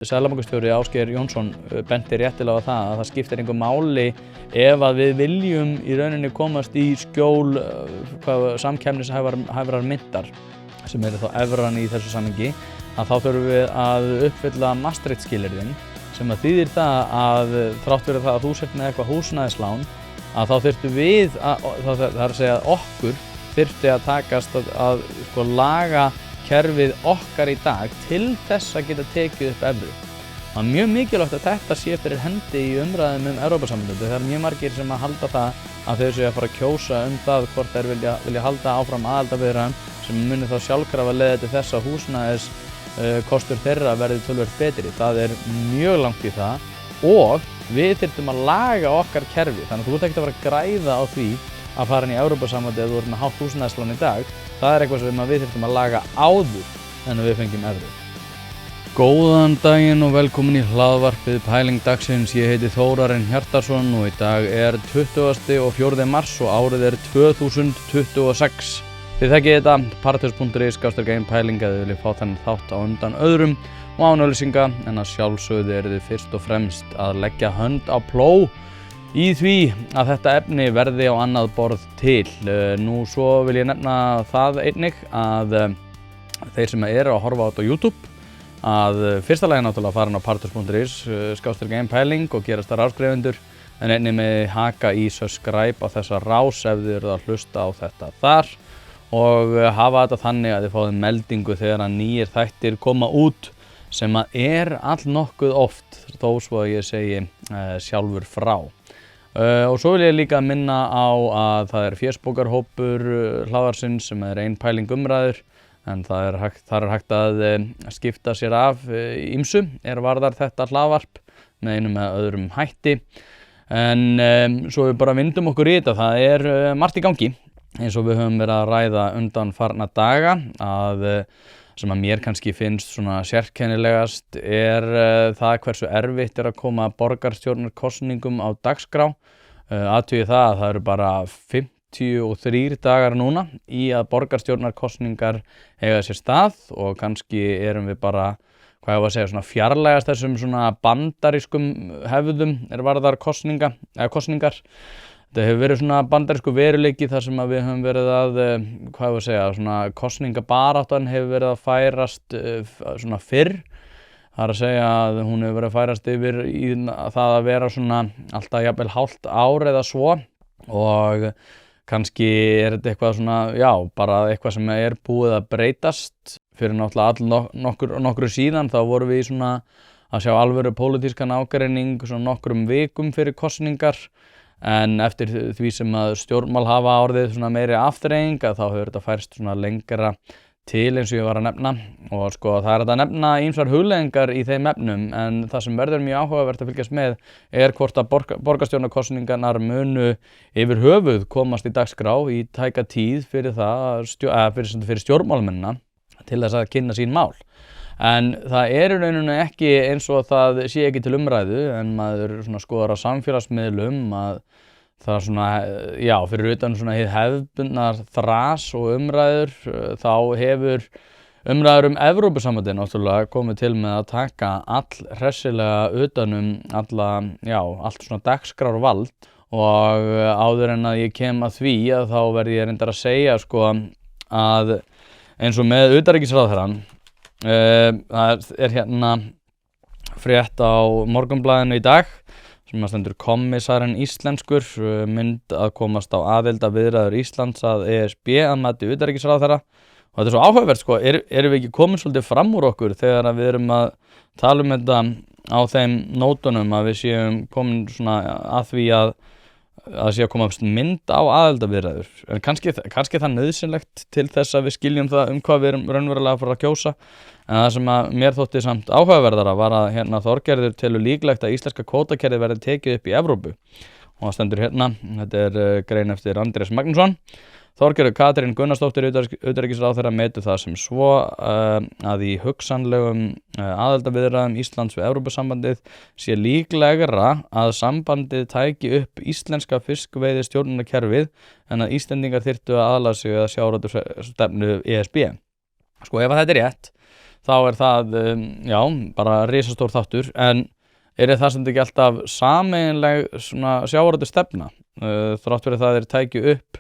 Seðlabankastjóri Ásgeir Jónsson benti réttilega á það skiptir engu máli ef að við viljum í rauninni komast í skjól samkeppnishæfrar myntar sem þá evran í þessu samhengi, að þá þurfum við að uppfylla Maastricht-skilyrðin sem að þýðir það að þrátt fyrir það að þú sért með eitthvað húsnæðislán að þá þurftum við það er að segja okkur þyrfti að takast að laga kerfið okkar í dag til þess að geta tekið upp evru. Það er mjög mikilvægt að þetta sé fyrir hendi í umræðum Evrópusambandið. Það er mjög margir sem að halda það að þau séu að fara að kjósa það hvort þeir vilja halda áfram aðildarviðræðum sem muni þá sjálfkrafa leiða til þess að húsnæðiskostur þeirra verði töluvert betri. Það er mjög langt í það og við þyrftum að laga okkar kerfi. Þannig að þú ert ekkert að fara að græða á því að fara inn í Evrópusambandið ef þú ert með hátt húsnæðislán í dag. Það er eitthvað sem við þurfum að laga áður en við fengjum evru. Góðan daginn og velkomin í hlaðvarpið Pæling dagsins. Ég heiti Þórarinn Hjartarson og í dag er 20. og 4. mars og árið er 2026. Þið þekkið þetta, paratus.is/pæling eða þið viljið fá þennan þátt á undan öðrum og án auglýsinga, en að sjálfsögðu eru þið fyrst og fremst að leggja hönd á plóg í því að þetta efni verði á annað borð til. Nú svo vil ég nefna það einnig að þeir sem eru að horfa á þetta á YouTube að fyrsta lagi náttúrulega fara inn á paratus.is/pæling og gerast þar áskrifendur, en einnig með haka í subscribe á þessa rás ef þið eruð að hlusta á þetta þar og hafa þetta þannig að þið fáið meldingu þegar að nýjir þættir koma út sem að allnokkuð oft, þó svo að ég segi sjálfur frá. Og svo vil ég líka minna á að það er fésbókarhópur hlaðarsins sem er ein pæling umræður, en þar er hægt að skipta sér af ýmsu varðar þetta hlaðvarp með einum eða öðrum hætti. En svo við bara vindum okkur í þetta, það er margt í gangi eins og við höfum verið að ræða undanfarna daga sem að mér kannski finnst svona sérkennilegast það hversu erfitt að koma borgarstjórnarkosningum á dagskrá. Athugið það að það eru bara 53 dagar núna í að borgarstjórnarkosningar eiga sér stað og kannski erum við bara, hvað ég var að segja, svona fjarlægast þessum svona bandarískum hefðum varðar kosningar. Þetta hefur verið svona bandarísku veruleiki þar sem að við höfum verið að, hvað ég var að segja, svona kosningabaráttan hefur verið að færast svona fyrr. Það er að segja að hún hefur verið að færast yfir í það að vera svona alltaf jafnvel hálft ár eða svo og kannski þetta eitthvað svona, já, bara eitthvað sem búið að breytast. Fyrir náttúrulega nokkru síðan þá vorum við svona að sjá alvöru pólitískan ágreining svona nokkrum vikum fyrir kosningar, en eftir því sem að stjórnmál hafa orðið svona meiri afþreying að þá hefur þetta færst svona lengra til eins og ég var að nefna. Og sko það er að nefna ýmsar hugleiðingar í þeim efnum, en það sem verður mjög áhugavert að fylgjast með hvort að borgarstjórnarkosningarnar munu yfir höfuð komast í dagskrá í tæka tíð fyrir fyrir stjórnmálmennina til þess að kynna sín mál. En það í rauninni ekki eins og það sé ekki til umræðu, en maður svona skoðar á samfélagsmiðlum að það svona, já, fyrir utan svona hið hefðbundnar þras og umræður, þá hefur umræður Evrópusambandið náttúrulega komið til með að taka allhressilega utan allt svona dagskrárvald. Og áður en að ég kem að því að þá verð ég reyndar að segja sko að eins og með utanríkisráðherrann, það hérna frétt á Morgunblaðinu í dag sem að stendur kommissarinn íslenskur mynd að komast á aðildarviðræður Íslands að ESB að mati utanríkisráðherra. Og þetta er svo áhugavert sko, erum við ekki komin svolítið fram úr okkur þegar að við erum að tala þetta á þeim nótunum að við séum komin svona að því að sé að koma mynd á aðildarviðræður. En kannski það nauðsynlegt til þess að við skiljum það hvað við erum raunverulega að fara að kjósa. En það sem að mér þótti samt áhugaverðara var að Þorgerður telur líklegt að íslenska kvótakerfið verði tekið upp í Evrópu. Og það stendur hérna, þetta grein eftir Andrés Magnússon. Þorgerður Katrín Gunnarsdóttir utanríkisráðherra metur það sem svo að í hugsanlegum aðildarviðræðum Íslands við Evrópusambandið sé líklegra að sambandið tæki upp íslenska fiskveiðistjórnarkerfið en að Íslendingar þyrftu að aðlaga sig að sjávarútvegsstefnu ESB. Sko ef þetta er rétt, þá það, já, bara risastór þáttur, en það sem ekki alltaf sameiginleg svona sjávarútvegsstefna, þrátt fyrir það þeir tækju upp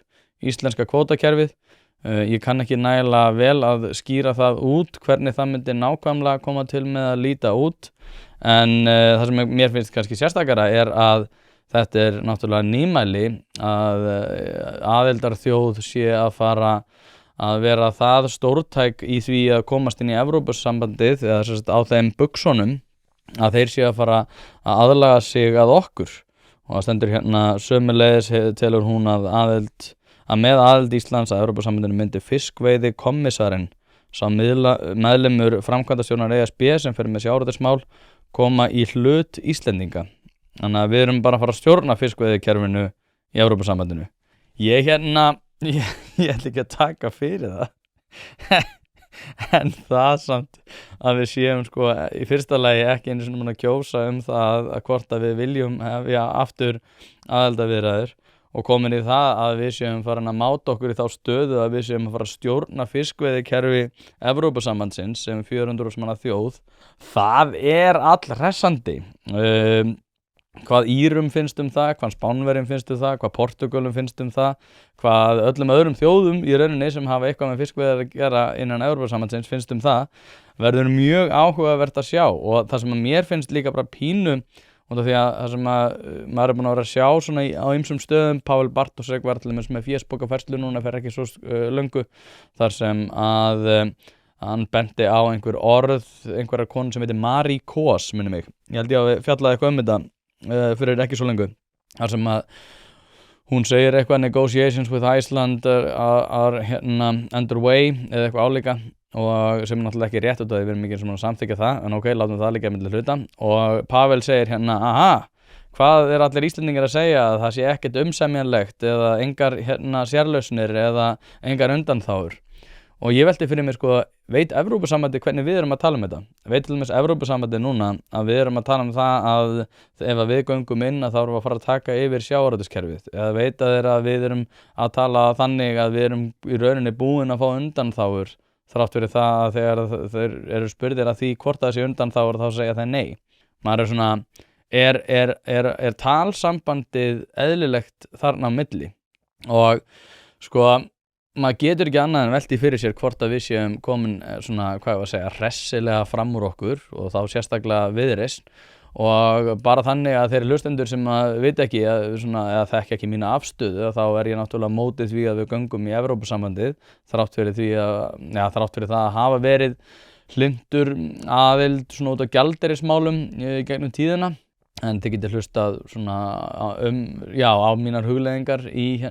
íslenska kvótakerfið. Ég kann ekki nægilega vel að skýra það út, hvernig það myndi nákvæmlega koma til með að líta út, en það sem mér finnst kannski sérstakara að þetta náttúrulega nýmæli að aðildarþjóð sé að fara að vera það stórtæk í því að komast inn í Evrópusambandið, eða sem sagt á þeim buxunum, að þeir sé að fara að aðlaga sig að okkur. Og það stendur hérna sömuleiðis telur hún að með aðild Íslands að Evrópusambandinu myndi fiskveiði kommissarinn, sá meðlimur framkvæmdastjórnar ESB sem fer með sjávarútvegsmál, koma í hlut Íslendinga. Þannig að við erum bara að fara að stjórna fiskveiðikerfinu í Evrópusambandinu. Ég ætla ekki að taka fyrir það. En það samt að við séum sko í fyrsta lagi ekki einu sinni að kjósa það að hvort að við viljum hefja aftur aðildarviðræður, og komin í það að við séum farin að máta okkur í þá stöðu að við séum að fara að stjórna fiskveiðikerfi Evrópusambandsins sem 400.000 manna þjóð. Það allhressandi. Hvað Írum finnst það, hvað Spánverjum finnst það, hvað Portúgalum finnst það, hvað öllum öðrum þjóðum í rauninni sem hafa eitthvað með fiskveiðar að gera innan Evrópusambandsins finnst það, verður mjög áhugavert að sjá. Og það sem að mér finnst líka bara pínu, og því að það sem að maður búin að vera að sjá svona á ýmsum stöðum, Páll Bartósek var til dæmis með fésbókafærslu núna fyrir ekki svo löngu, þar sem að hann benti á einhverja konu sem heitir Marie Kos, minni mig. Ég held ég að fjallaði eitthvað þetta fyrir ekki svo löngu, þar sem að hún segir eitthvað negotiations with Iceland are underway eða eitthvað álíka, og sem náttúrulega ekki rétt út af því við erum ekki svona að samþykja það, en ok, látum það líka milli hluta. Og Pavel segir hvað allir Íslendingar að segja, að það sé ekkert umsemjanlegt eða engar sérlausnir eða engar undanþágur. Og ég velti fyrir mér sko, veit Evrópusambandið hvernig við erum að tala þetta? Veit til dæmis Evrópusambandið núna að við erum að tala það að ef við göngum inn að þá erum við að fara að taka yfir sjávarútvegskerfið, eða veita þeir að við erum að tala þannig að við erum í rauninni búin að fá undanþágur, þrátt fyrir það að þegar þeir eru spurðir að því hvort það sé undanþágur þá segja þeir nei. Maður svona, er talsambandið eðlilegt þarna á milli? Og sko, maður getur ekki annað en velti fyrir sér hvort að við séum komin svona, hressilega fram úr okkur, og þá sérstaklega Viðreisn, og bara þannig að þeir hlustendur sem vita ekki eða þekki ekki mína afstöðu, þá ég náttúrulega mótið því að við göngum í Evrópusambandið, þrátt fyrir það að hafa verið hlynntur aðild svona út á gjaldeyrismálum gegnum tíðina. En þið getið hlustað svona á mínar hugleiðingar í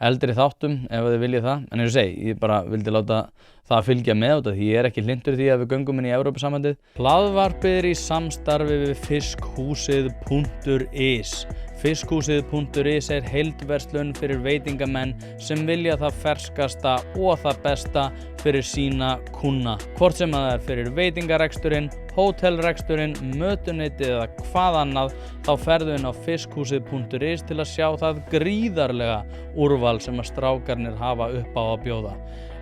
eldri þáttum ef þið viljið það. En eins og segi, ég bara vildi láta það fylgja með út af því ég ekki hlynntur því að við göngum inn í Evrópusambandið. Hlaðvarpið í samstarfi við fiskhúsið.is. Fiskhúsið.is heildverslun fyrir veitingamenn sem vilja það ferskasta og það besta fyrir sína kúnna. Hvort sem það fyrir veitingareksturinn, hótelreksturinn, mötuneytið eða hvað annað, þá ferðu inn á fiskhúsið.is til að sjá það gríðarlega úrval sem að strákarnir hafa upp á að bjóða.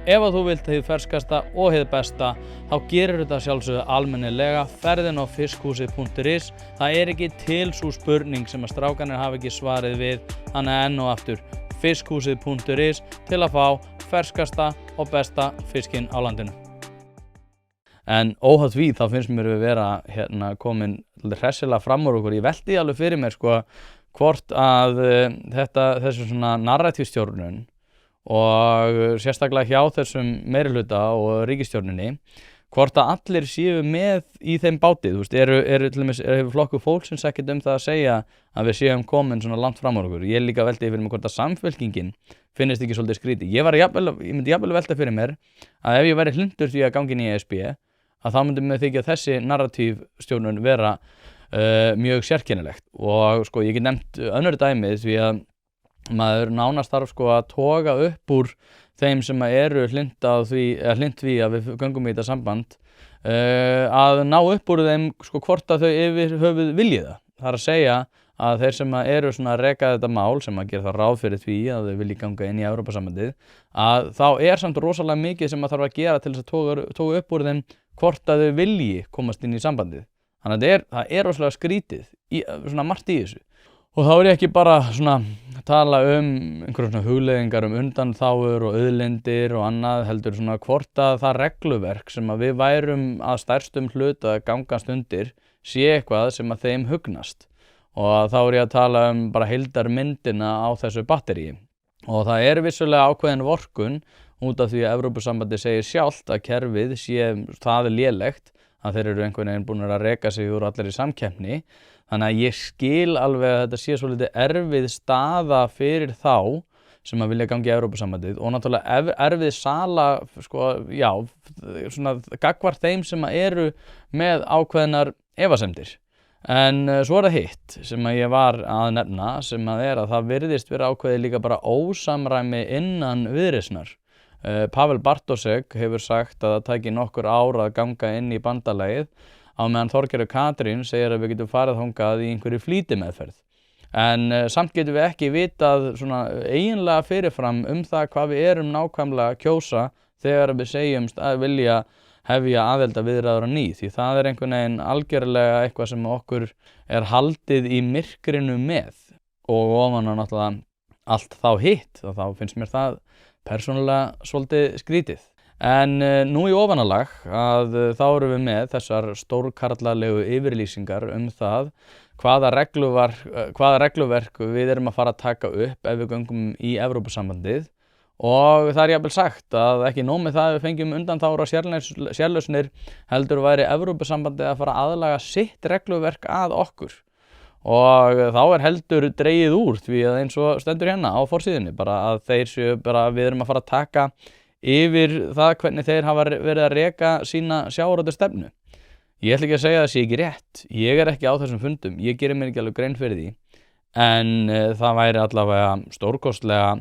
Ef þú vilt hið ferskasta og hið besta, þá gerir þetta sjálfsögðu almennilega, ferðin á fiskhúsið.is. Það ekki til sú spurning sem að strákarnir hafa ekki svarið við, þannig enn og aftur fiskhúsið.is til að fá ferskasta og besta fiskinn á landinu. En óháð því þá finnst mér við vera komin hressilega fram úr okkur. Ég velti alveg fyrir mér sko, hvort að þessu svona narratívstjórnun og sérstaklega hjá þessum meirihluta og ríkisstjórninni, hvort að allir séu með í þeim báti. Þú veist, eru til dæmis hefur flokkur fólksins ekkert það að segja að við séum komin svona langt fram úr okkur. Ég líka velti fyrir mig hvort að Samfylkingin finnist ekki svolítið skrítið. Ég myndi jafnvel velta fyrir mér að ef ég væri hlynntur því að gangi inn í ESB, að þá myndi mér þykja þessi narratívstjórnun vera mjög sérkennilegt. Og sko, ég get nefnt önnur dæmi því að maður nánast þarf sko að toga upp úr þeim sem eru hlynnt því að við göngum í þetta samband, að ná upp úr þeim sko hvort að þau yfir höfuð vilji það. Það að segja að þeir sem eru svona að reka þetta mál, sem að gera það ráð fyrir því að þau vilji ganga inn í Evrópusambandið, að þá samt rosalega mikið sem að þarf að gera til þess að toga upp úr þeim hvort að þau vilji komast inn í sambandið. Þannig að það er rosalega skrítið, svona margt í þessu. Og þá er ég ekki bara svona að tala einhverjum svona hugleiðingar undanþágur og auðlindir og annað, heldur svona hvort að það regluverk sem að við værum að stærstum hluta að gangast undir sé eitthvað sem að þeim hugnast. Og þá er ég að tala bara heildarmyndina á þessu batteríi. Og það er vissulega ákveðin vorkunn út af því að Evrópusambandið segir sjálft að kerfið sé það lélegt að þeir eru einhvern veginn búin að reka sig úr allir í samkeppni. Þannig að ég skil alveg að þetta sé svolítið erfið staða fyrir þá sem að vilja gangi í Evrópusambandið og náttúrulega erfið sala, svona gagnvart þeim sem eru með ákveðnar efasemdir. En svo það hitt sem að ég var að nefna sem að það virðist vera ákveðið líka bara ósamræmi innan Viðreisnar. Pavel Bartósek hefur sagt að það tæki nokkur ár að ganga inn í bandalagið á meðan Þorgerður Katrín segir að við getum farið þangað í einhverju flýtimeðferð. En samt getum við ekki vitað svona eiginlega fyrirfram það hvað við erum nákvæmlega að kjósa þegar við segjumst að vilja hefja aðildarviðræður á ný, því það er einhvern veginn algjörlega eitthvað sem okkur er haldið í myrkrinu með og ofan á náttúrulega allt þá hitt, þá finnst mér það persónulega svolítið skrítið. En nú í ofanálag að þá erum við með þessar stórkarlalegu yfirlýsingar það hvaða regluverk við erum að fara að taka upp ef við göngum í Evrópusambandið. Og það er jafnvel sagt að ekki nóg með það að við fengjum undanþágur og sérlausnir heldur væri Evrópusambandið að fara að aðlaga sitt regluverk að okkur. Og þá er heldur dregið úr því að eins og stendur hérna á forsíðunni bara að þeir séu bara við erum að fara að taka yfir það hvernig þeir hafa verið að reka sína sjávarútvegsstefnu. Ég ætla ekki að segja að það sé ekki rétt. Ég er ekki á þessum fundum. Ég geri mér ekki alveg grein fyrir því. En það væri allavega stórkostlega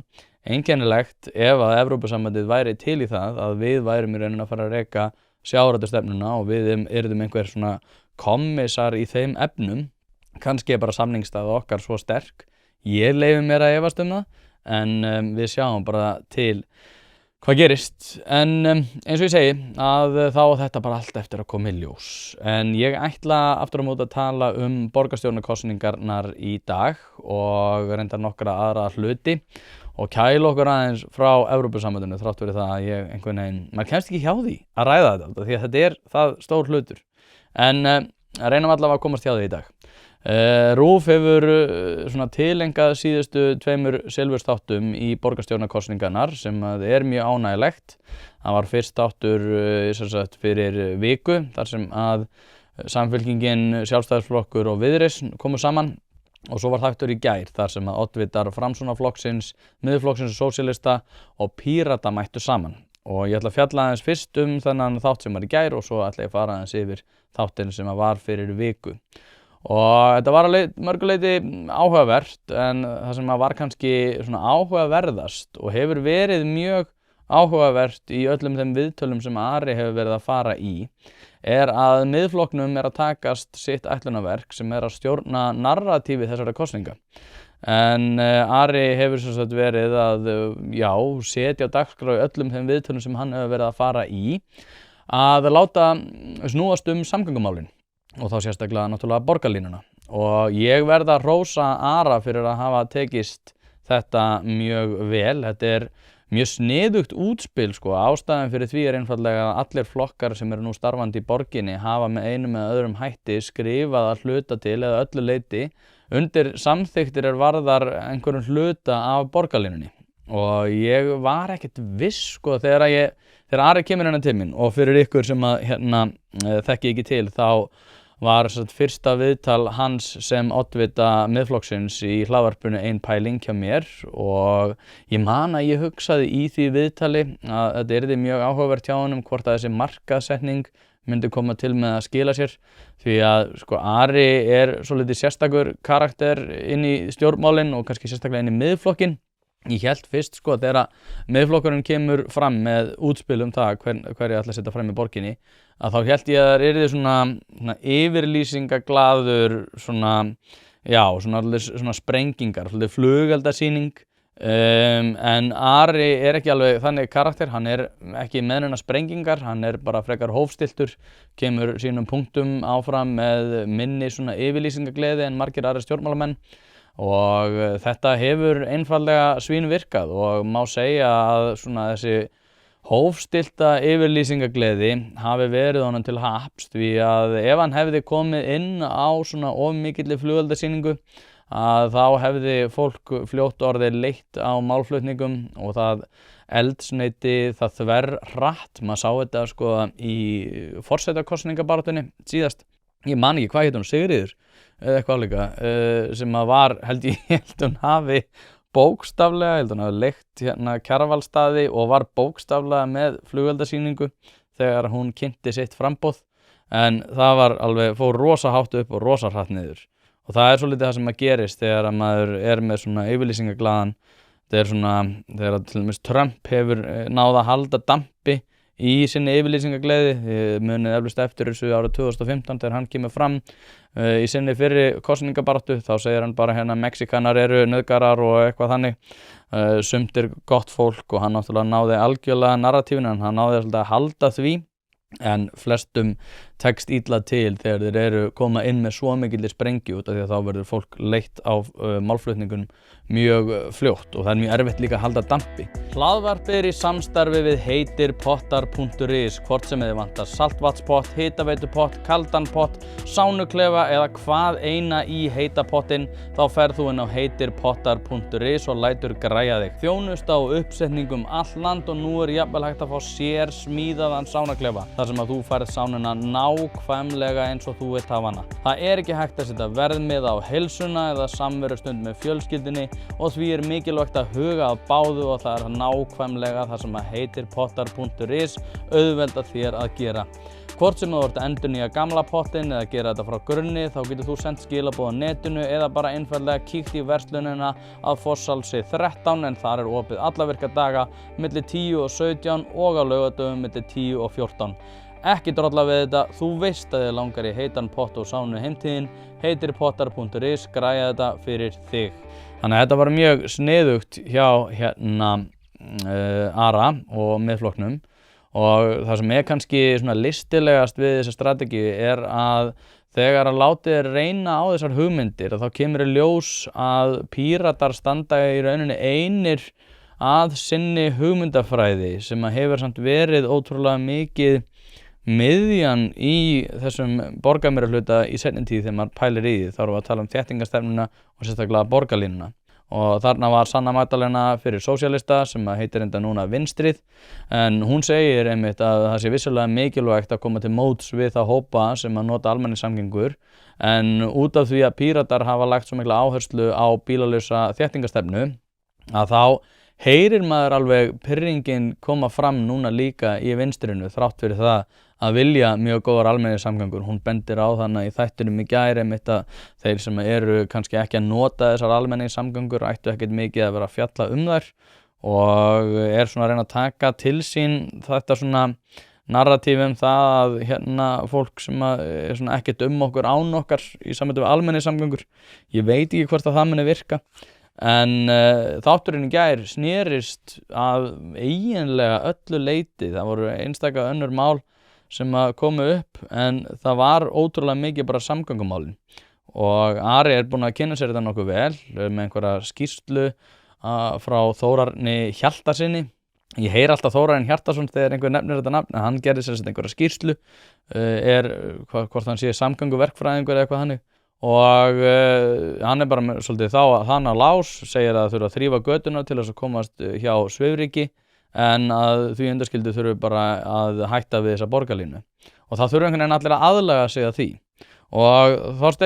einkennilegt ef að Evrópusambandið væri til í það að við værum í rauninni að fara að reka sjávarútvegsstefnuna og við yrðum einhver svona kommissar í þeim efnum. Kannski er bara samningsstaða okkar svo sterk. Ég leyfi mér að efast það en við sjáum bara til hvað gerist. En eins og ég segi að þá þetta bara allt eftir að koma í ljós. En ég ætla aftur á móti að tala borgarstjórnarkosningarnar í dag og reyndar nokkra aðra hluti og kæla okkur aðeins frá Evrópusambandinu þrátt fyrir það að ég einhvern veginn, maður kemst ekki hjá því að ræða þetta því að þetta er það stór hlutur. En reynum allavega að komast hjá því í dag. RÚV hefur svona tilengað síðustu 2 silfurstáttum í borgarstjórnarkosningarnar sem er mjög ánægilegt. Það var fyrst þáttur fyrir viku þar sem að Samfylkingin, Sjálfstæðisflokkur og Viðreisn komu saman. Og svo var þáttur í gær þar sem að oddvitar Framsóknarflokksins, Miðflokksins og Sósíalista og Pírata mættu saman. Og ég ætla að fjalla aðeins fyrst þennan þátt sem var í gær og svo ætla ég að fara aðeins yfir þáttinn sem var fyrir viku. Og þetta var að mörguleyti áhugavert en það sem var kannski svona áhugaverðast og hefur verið mjög áhugavert í öllum þeim viðtölum sem Ari hefur verið að fara í að Miðflokknum að takast sitt ætlunarverk sem að stjórna narratífi þessara kosninga. En Ari hefur sem sagt verið að setja á dagskrá í öllum þeim viðtölum sem hann hefur verið að fara í að láta snúast samgöngumálin og þá sérstaklega náttúrulega borgarlínuna. Og ég verð að hrósa Ara fyrir að hafa tekist þetta mjög vel. Þetta er mjög sniðugt útspil ástæðan fyrir því einfaldlega að allir flokkar sem eru nú starfandi í borginni hafa með einum eða öðrum hætti skrifað að hluta til eða öllu leyti undir samþykktir varðar einhverjum hluta af borgarlínunni. Og ég var ekkert viss þegar Ari kemur hérna til mín og fyrir ykkur sem að þekki ekki til þá var fyrsta viðtal hans sem oddvita Miðflokksins í hlaðvarpinu Ein pæling hjá mér og ég man að ég hugsaði í því viðtali að þetta yrði mjög áhugavert hjá honum hvort að þessi markaðssetning myndi koma til með að skila sér því að Ari er svolítið sérstakur karakter inn í stjórnmálin og kannski sérstaklega inn í Miðflokkinn. Ég hélt fyrst þegar Miðflokkurinn kemur fram með útspil það hverju ætla að setja fram í borginni að þá hélt ég að það yrði svona yfirlýsingaglaður svona sprengingar, flugeldasýning En Ari ekki alveg þannig karakter, hann ekki með neina sprengingar, hann bara frekar hófstilltur, kemur sínum punktum áfram með minni svona yfirlýsingagleði en margir aðrir stjórnmálamenn og þetta hefur einfaldlega svínvirkað og má segja að svona þessi hófstillta yfirlýsingagleði hafi verið honum til happs því að ef hann hefði komið inn á svona of mikilli flugeldasýningu að þá hefði fólk fljótt orðið leitt á málflutningum og það eldsneyti það þverhratt. Maður sá þetta sko í forsetakosningabaráttunni síðast. Ég man ekki hvað hét hún, Sigríður eða eitthvað líka, sem að var, held hún hafi bókstaflega, held hún hafi leitt Kjarvalsstaði og var bókstaflega með flugeldasýningu þegar hún kynnti sitt framboð, en það var alveg, fór rosa hátt upp og rosa hratt niður. Og það svolítið það sem að gerist þegar að maður með svona yfirlýsingaglaðan. Það svona, þegar til dæmis Trump hefur náð að halda dampi í sinni yfirlýsingagleði. Munið eflaust eftir þessu árið 2015 þegar hann kemur fram í sinni fyrri kosningabaráttu. Þá segir hann bara Mexikanar eru nauðgarar og eitthvað þannig. Sumt gott fólk og hann náttúrulega náði algjörlega narratífinu en hann náði að halda því. En flestum tekst illa til þegar þeir koma inn með svo mikilli sprengju út af því að þá verður fólk leitt á málflutningunum mjög fljótt og það mjög erfitt líka að halda dampi. Hlaðvarp í samstarfi við heitirpottar.is, hvort sem þið vantar saltvatnspott, hitaveitupott, kaldan pott, sánuklefa eða hvað eina í heita pottinn, þá ferð þú inn á heitirpottar.is og lætur græja þig. Þjónusta á uppsetningum all land og nú jafnvel hægt að fá sér smíðaðan sánuklefa, þar sem að þú færð sánuna nákvæmlega eins og þú vilt hafa hana. Það ekki hægt að setja verðmið á heilsuna eða samverustund með fjölskyldunni og því mikilvægt að huga að báðu og það nákvæmlega það sem að heitirpottar.is auðvelda þér að gera. Hvort sem þú ert að endurnýja gamla pottinn eða gera þetta frá grunni, þá getur þú sendt skilaboð á netinu eða bara einfaldlega kíkt í verslunina að Fosshálsi 13 en þar opið alla virka daga milli 10 og 17 og á laugardögum milli 10 og 14. Ekki drolla við þetta, þú veist að þið langar í heitan pott og sánu heimtíðin, heitirpottar.is græja þetta fyrir þig. Þannig að þetta var mjög sniðugt hjá Ara og Miðflokknum og það sem kannski svona listilegast við þessa strategíu að þegar að látið reyna á þessar hugmyndir þá kemur í ljós að Píratar standa í rauninni einir að sinni hugmyndafræði sem hefur samt verið ótrúlega mikið miðjan í þessum borgarmeirihluta í seinni tíð þegar maður pælir í því. Þá erum við að tala tættingastefnuna og sérstaklega borgarlínuna. Og þarna var Sanna Magdalena fyrir sósíalista sem heitir enda núna Vinstrið, en hún segir einmitt að það sé vissulega mikilvægt að koma til móts við þá hópa sem að nota almenningssamgöngur, en út af því að Píratar hafa lagt svo mikla áherslu á bílalausa þéttingastefnu að þá heyrir maður alveg pirringin koma fram núna líka í Vinstrinu þrátt fyrir það að vilja mjög góðar almenningssamgöngur. Hún bendir á þannig í þættinum í gær einmitt að þeir sem kannski ekki að nota þessar almenningssamgöngur ættu ekkert mikið að vera að fjalla þær og svona að reyna að taka til sín þetta svona narratíf það að fólk sem svona ekkert okkur án okkar í sambandi við almenningssamgöngur. Ég veit ekki hvort að það muni virka. En þátturinn í gær snerist að eiginlega öllu leyti. Það voru einstaka önnur mál sem komu upp en það var ótrúlega mikið bara samgöngumálin og Ari búinn að kynna sér þetta nokkuð vel með einhverja skýrslu frá Þórarni Hjaltasyni. Ég heyri alltaf Þórarinn Hjartarson þegar einhver nefnir þetta nafn en hann gerði sér einhverja skýrslu hvort hann sé samgönguverkfræðingur eða eitthvað þannig og hann bara svolítið þann á lás, segir að þurfa að þrífa götuna til þess að komast hjá svifryki en að því undanskildu þurfi bara að hætta við þessa borgarlínu og það þurfi einhvern veginn allir að aðlaga sig að því og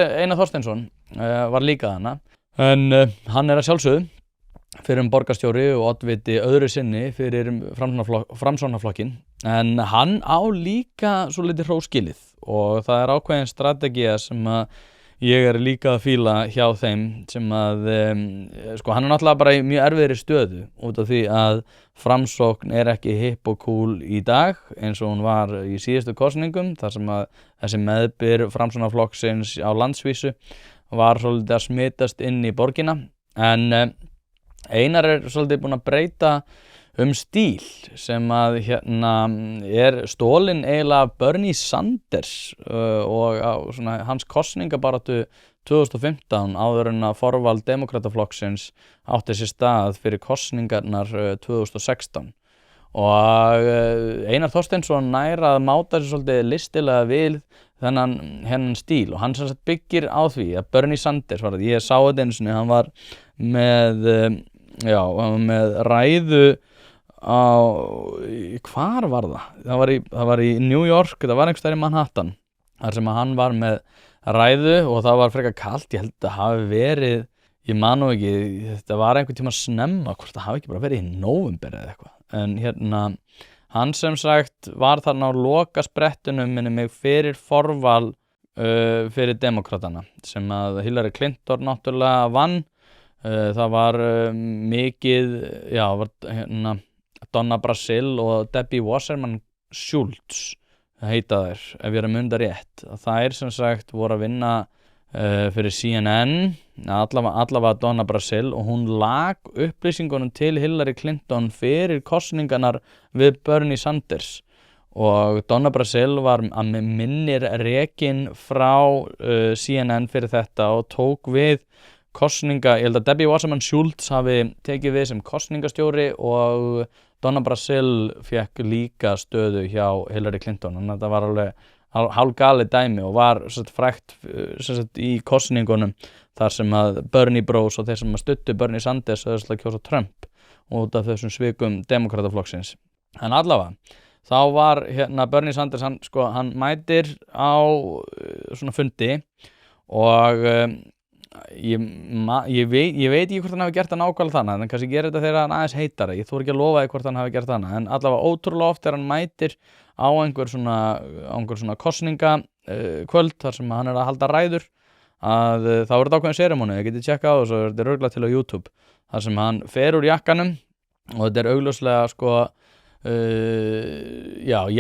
Einar Þorsteinsson var líka þarna en hann að sjálfsögðu fyrir borgarstjóri og oddviti öðru sinni fyrir Framsóknarflokkinn en hann á líka svo litið hróskilið og það ákveðin strategía sem að ég líka að fíla hjá þeim sem að hann náttúrulega bara í mjög erfiðri stöðu út af því að Framsókn ekki hipp og cool í dag eins og hún var í síðustu kosningum þar sem að þessi meðbyr Framsóknarflokksins á landsvísu var svolítið að smitast inn í borgina en Einar svolítið búinn að breyta stíl sem að stolinn eiginlega af Bernie Sanders og á svona hans kosningabaráttu 2015 áður en að forval demokrataflokksins átti sér stað fyrir kosningarnar 2016 og Einar Þorsteinsson nær að máta sér svolítið listilega við þennan stíl og hann sem sagt byggir á því að Bernie Sanders ég sá þetta einu sinni, hann var með ræðu hvar var það? Það var í New York, það var einhvers staðar í Manhattan þar sem hann var með ræðu og það var frekar kalt, ég held að það hafi verið, ég man nú ekki, þetta var einhvern tíma snemma, hvort það hafi ekki bara verið í nóvember eða eitthvað, en hann sem sagt var þarna á lokasprettunum minni mig fyrir forval fyrir demokratana sem að Hillary Clinton náttúrulega vann, það var mikið, var Donna Brazile og Debbie Wasserman Schultz heita þær, ef ég er að munda rétt. Þær sem sagt voru að vinna fyrir CNN, allavega Donna Brazile og hún lag upplýsingunum til Hillary Clinton fyrir kosningarnar við Bernie Sanders og Donna Brazile var að minnir rekin frá CNN fyrir þetta og tók við kosninga, ég held að Debbie Wasserman Schultz hafi tekið við sem kosningastjóri og Donna Brazile fekk líka stöðu hjá Hillary Clinton, þannig að þetta var alveg hálfgalið dæmi og var frægt í kosningunum þar sem að Bernie Bros og þeir sem að studdu Bernie Sanders höfðu að kjósa Trump út af þessum svikum demokrataflokksins. En allavega, þá var Bernie Sanders, hann mætir á svona fundi og ég veit ekki hvort hann hafi gert það nákvæmlega þannig, en kannski gerir þetta þegar hann aðeins heitara, ég þori ekki að lofa því hvort hann hafi gert þannig, en allavega ótrúlega oft þegar hann mætir á einhver svona kosninga kvöld þar sem hann að halda ræður að þá er þetta ákveðin serimóni, ég geti tjekka á þessu og þetta er örugglega til á YouTube, þar sem hann fer úr jakkanum og þetta er augljóslega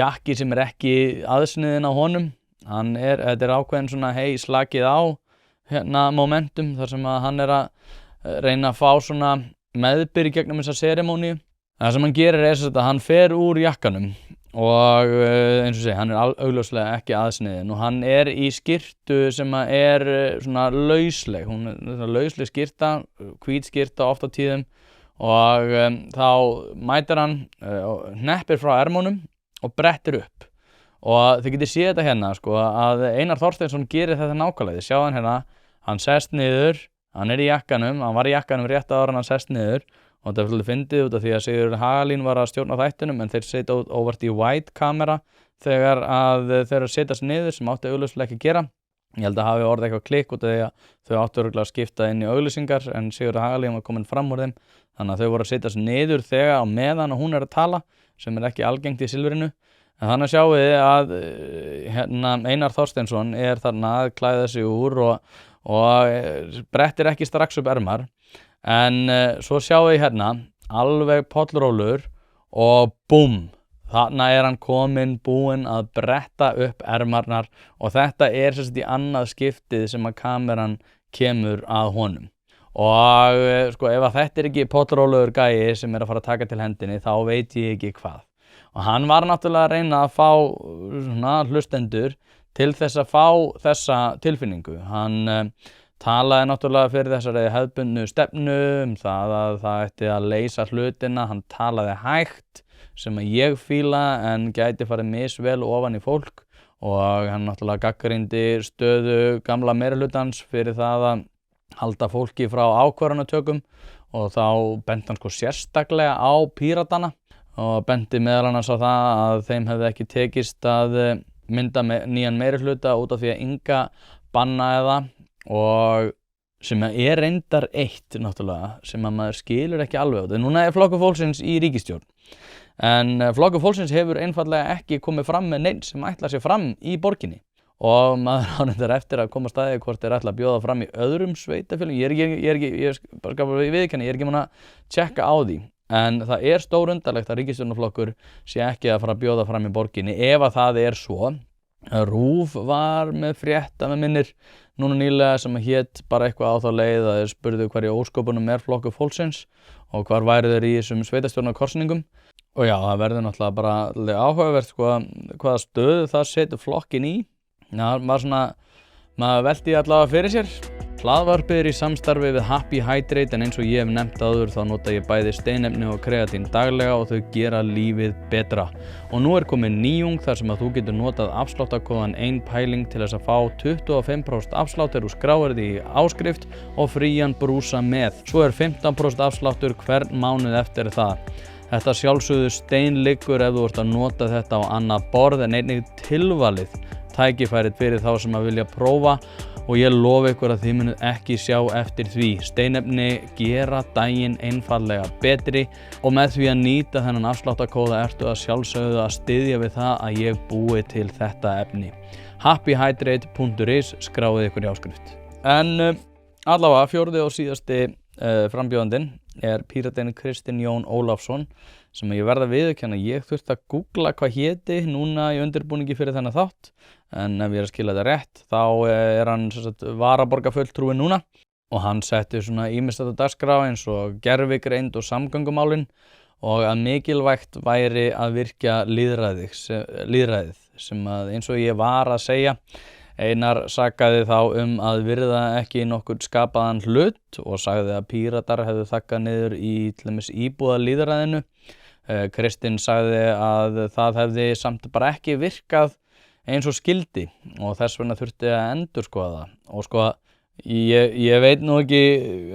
jakki sem er ekki aðsniðin á honum, þetta er ákveðin svona hei slakið á momentum þar sem að hann er að reyna að fá svona meðbyr í gegnum þessa serimóníu. Það sem hann gerir er að hann fer úr jakkanum og eins og segi, hann er augljóslega ekki aðsniðin og hann er í skyrtu sem að er svona lausleg, hún er lausleg skyrta, hvít skyrta oft á tíðum og þá mætir hann, hneppir frá ermunum og brettir upp og þið getið séð þetta að Einar Þorsteinsson gerir þetta nákvæmlega, þið sjá hann hann sest niður, hann er í jakkanum, hann var í jakkanum rétt áður en hann sest niður og þetta er svolítið fyndið út af því að Sigurður Hagalín var að stjórna þættinum en þeir setja óvart í wide kamera þegar þeir setjast niður sem átti augljóslega ekki að gera. Ég held að hafi orðið eitthvað klikk út af því að þau áttu örugglega að skipta inn í auglýsingar en Sigurður Hagalín var komin fram úr þeim þannig að þau voru að setjast niður þegar á meðan og hún er að tala sem er ekki algengt í Silfrinu. En þannig sjáum við að Einar Þorsteinsson er þarna að klæða sig úr og brettir ekki strax upp ermar en svo sjáum við alveg pollrólur og búm, þarna er hann búinn að bretta upp ermarnar og þetta er í annað skiptið sem að kameran kemur að honum og ef að þetta er ekki pollrólegur gæi sem er að fara að taka til hendinni þá veit ég ekki hvað. Og hann var náttúrulega að reyna að fá hlustendur til þess að fá þessa tilfinningu. Hann talaði náttúrulega fyrir þessari hefðbundnu stefnu það að það ætti að leysa hlutina, hann talaði hægt sem að ég fíla en gæti farið misvel ofan í fólk og hann náttúrulega gagnrýndi stöðu gamla meirihlutans fyrir það að halda fólki frá ákvarðanatökum og þá benti hann sérstaklega á Píratana og benti meðal annars á það að þeim hefði ekki tekist að mynda nýjan meirihluta út af því að Inga bannaði það og sem er reyndar eitt náttúrulega sem að maður skilur ekki alveg á þetta. Núna er Flokkur fólksins í ríkisstjórn en Flokkur fólksins hefur einfaldlega ekki komið fram með neinn sem ætlar sér fram í borginni og maður á reyndar eftir að koma staðið hvort þeir ætla að bjóða fram í öðrum sveitafélögum. Ég er ekki múin að tjekka á því. En það er stórundarlegt að ríkisstjórnarflokkur sé ekki að fara að bjóða fram í borginni ef að það er svo RÚV var með frétt að með minnir núna nýlega sem hét bara eitthvað á þá leið að þeir spurðu hverju ósköpunum Flokkur fólksins og hvar væru þeir í þessum sveitarstjórnarkosningum. Og já, það verður náttúrulega bara áhugavert hvaða stöðu það setur flokkinn í. Já, maður velti allavega fyrir sér. Hlaðvarpið í samstarfi við Happy Hydrate en eins og ég hef nefnt áður þá nota ég bæði steinefni og kreatín daglega og þau gera lífið betra. Og nú komin nýjung þar sem að þú getur notað afsláttarkóðan 1 pæling til þess að fá 25% afsláttur úr skráirði í áskrift og frían brúsa með. Svo 15% afsláttur hvern mánuð eftir það. Þetta sjálfsögðu steinliggur ef þú ert að nota þetta á annað borð en einnig tilvalið tækifærið fyrir þá sem að vilja prófa og ég lofa ykkur að þið munið ekki sjá eftir því. Steinefni gera daginn einfaldlega betri og með því að nýta þennan afsláttarkóða ertu að sjálfsögðu að styðja við það að ég búi til þetta efni. happyhydrate.is skráið ykkur í áskrift. En allavega fjórði og síðasti frambjóðandinn Píratinn Kristinn Jón Ólafsson sem ég verð að viðurkenna ég þurfti að googla hvað héti núna í undirbúningi fyrir þennan þátt en ef ég að skila þetta rétt þá hann varaborgarfulltrúi núna og hann setti svona ýmislegt á dagskrá eins og gervigreind og samgöngumálin og að mikilvægt væri að virkja lýðræðið sem að eins og ég var að segja Einar sakaði þá að virða ekki nokkurn skapaðan hlut og sagði að Píratar hefðu þaggað niður í til dæmis íbúðalýðræðinu. Kristinn sagði að það hefði samt bara ekki virkað eins og skildi og þess vegna þurfti að endurskoða það. Og ég veit nú ekki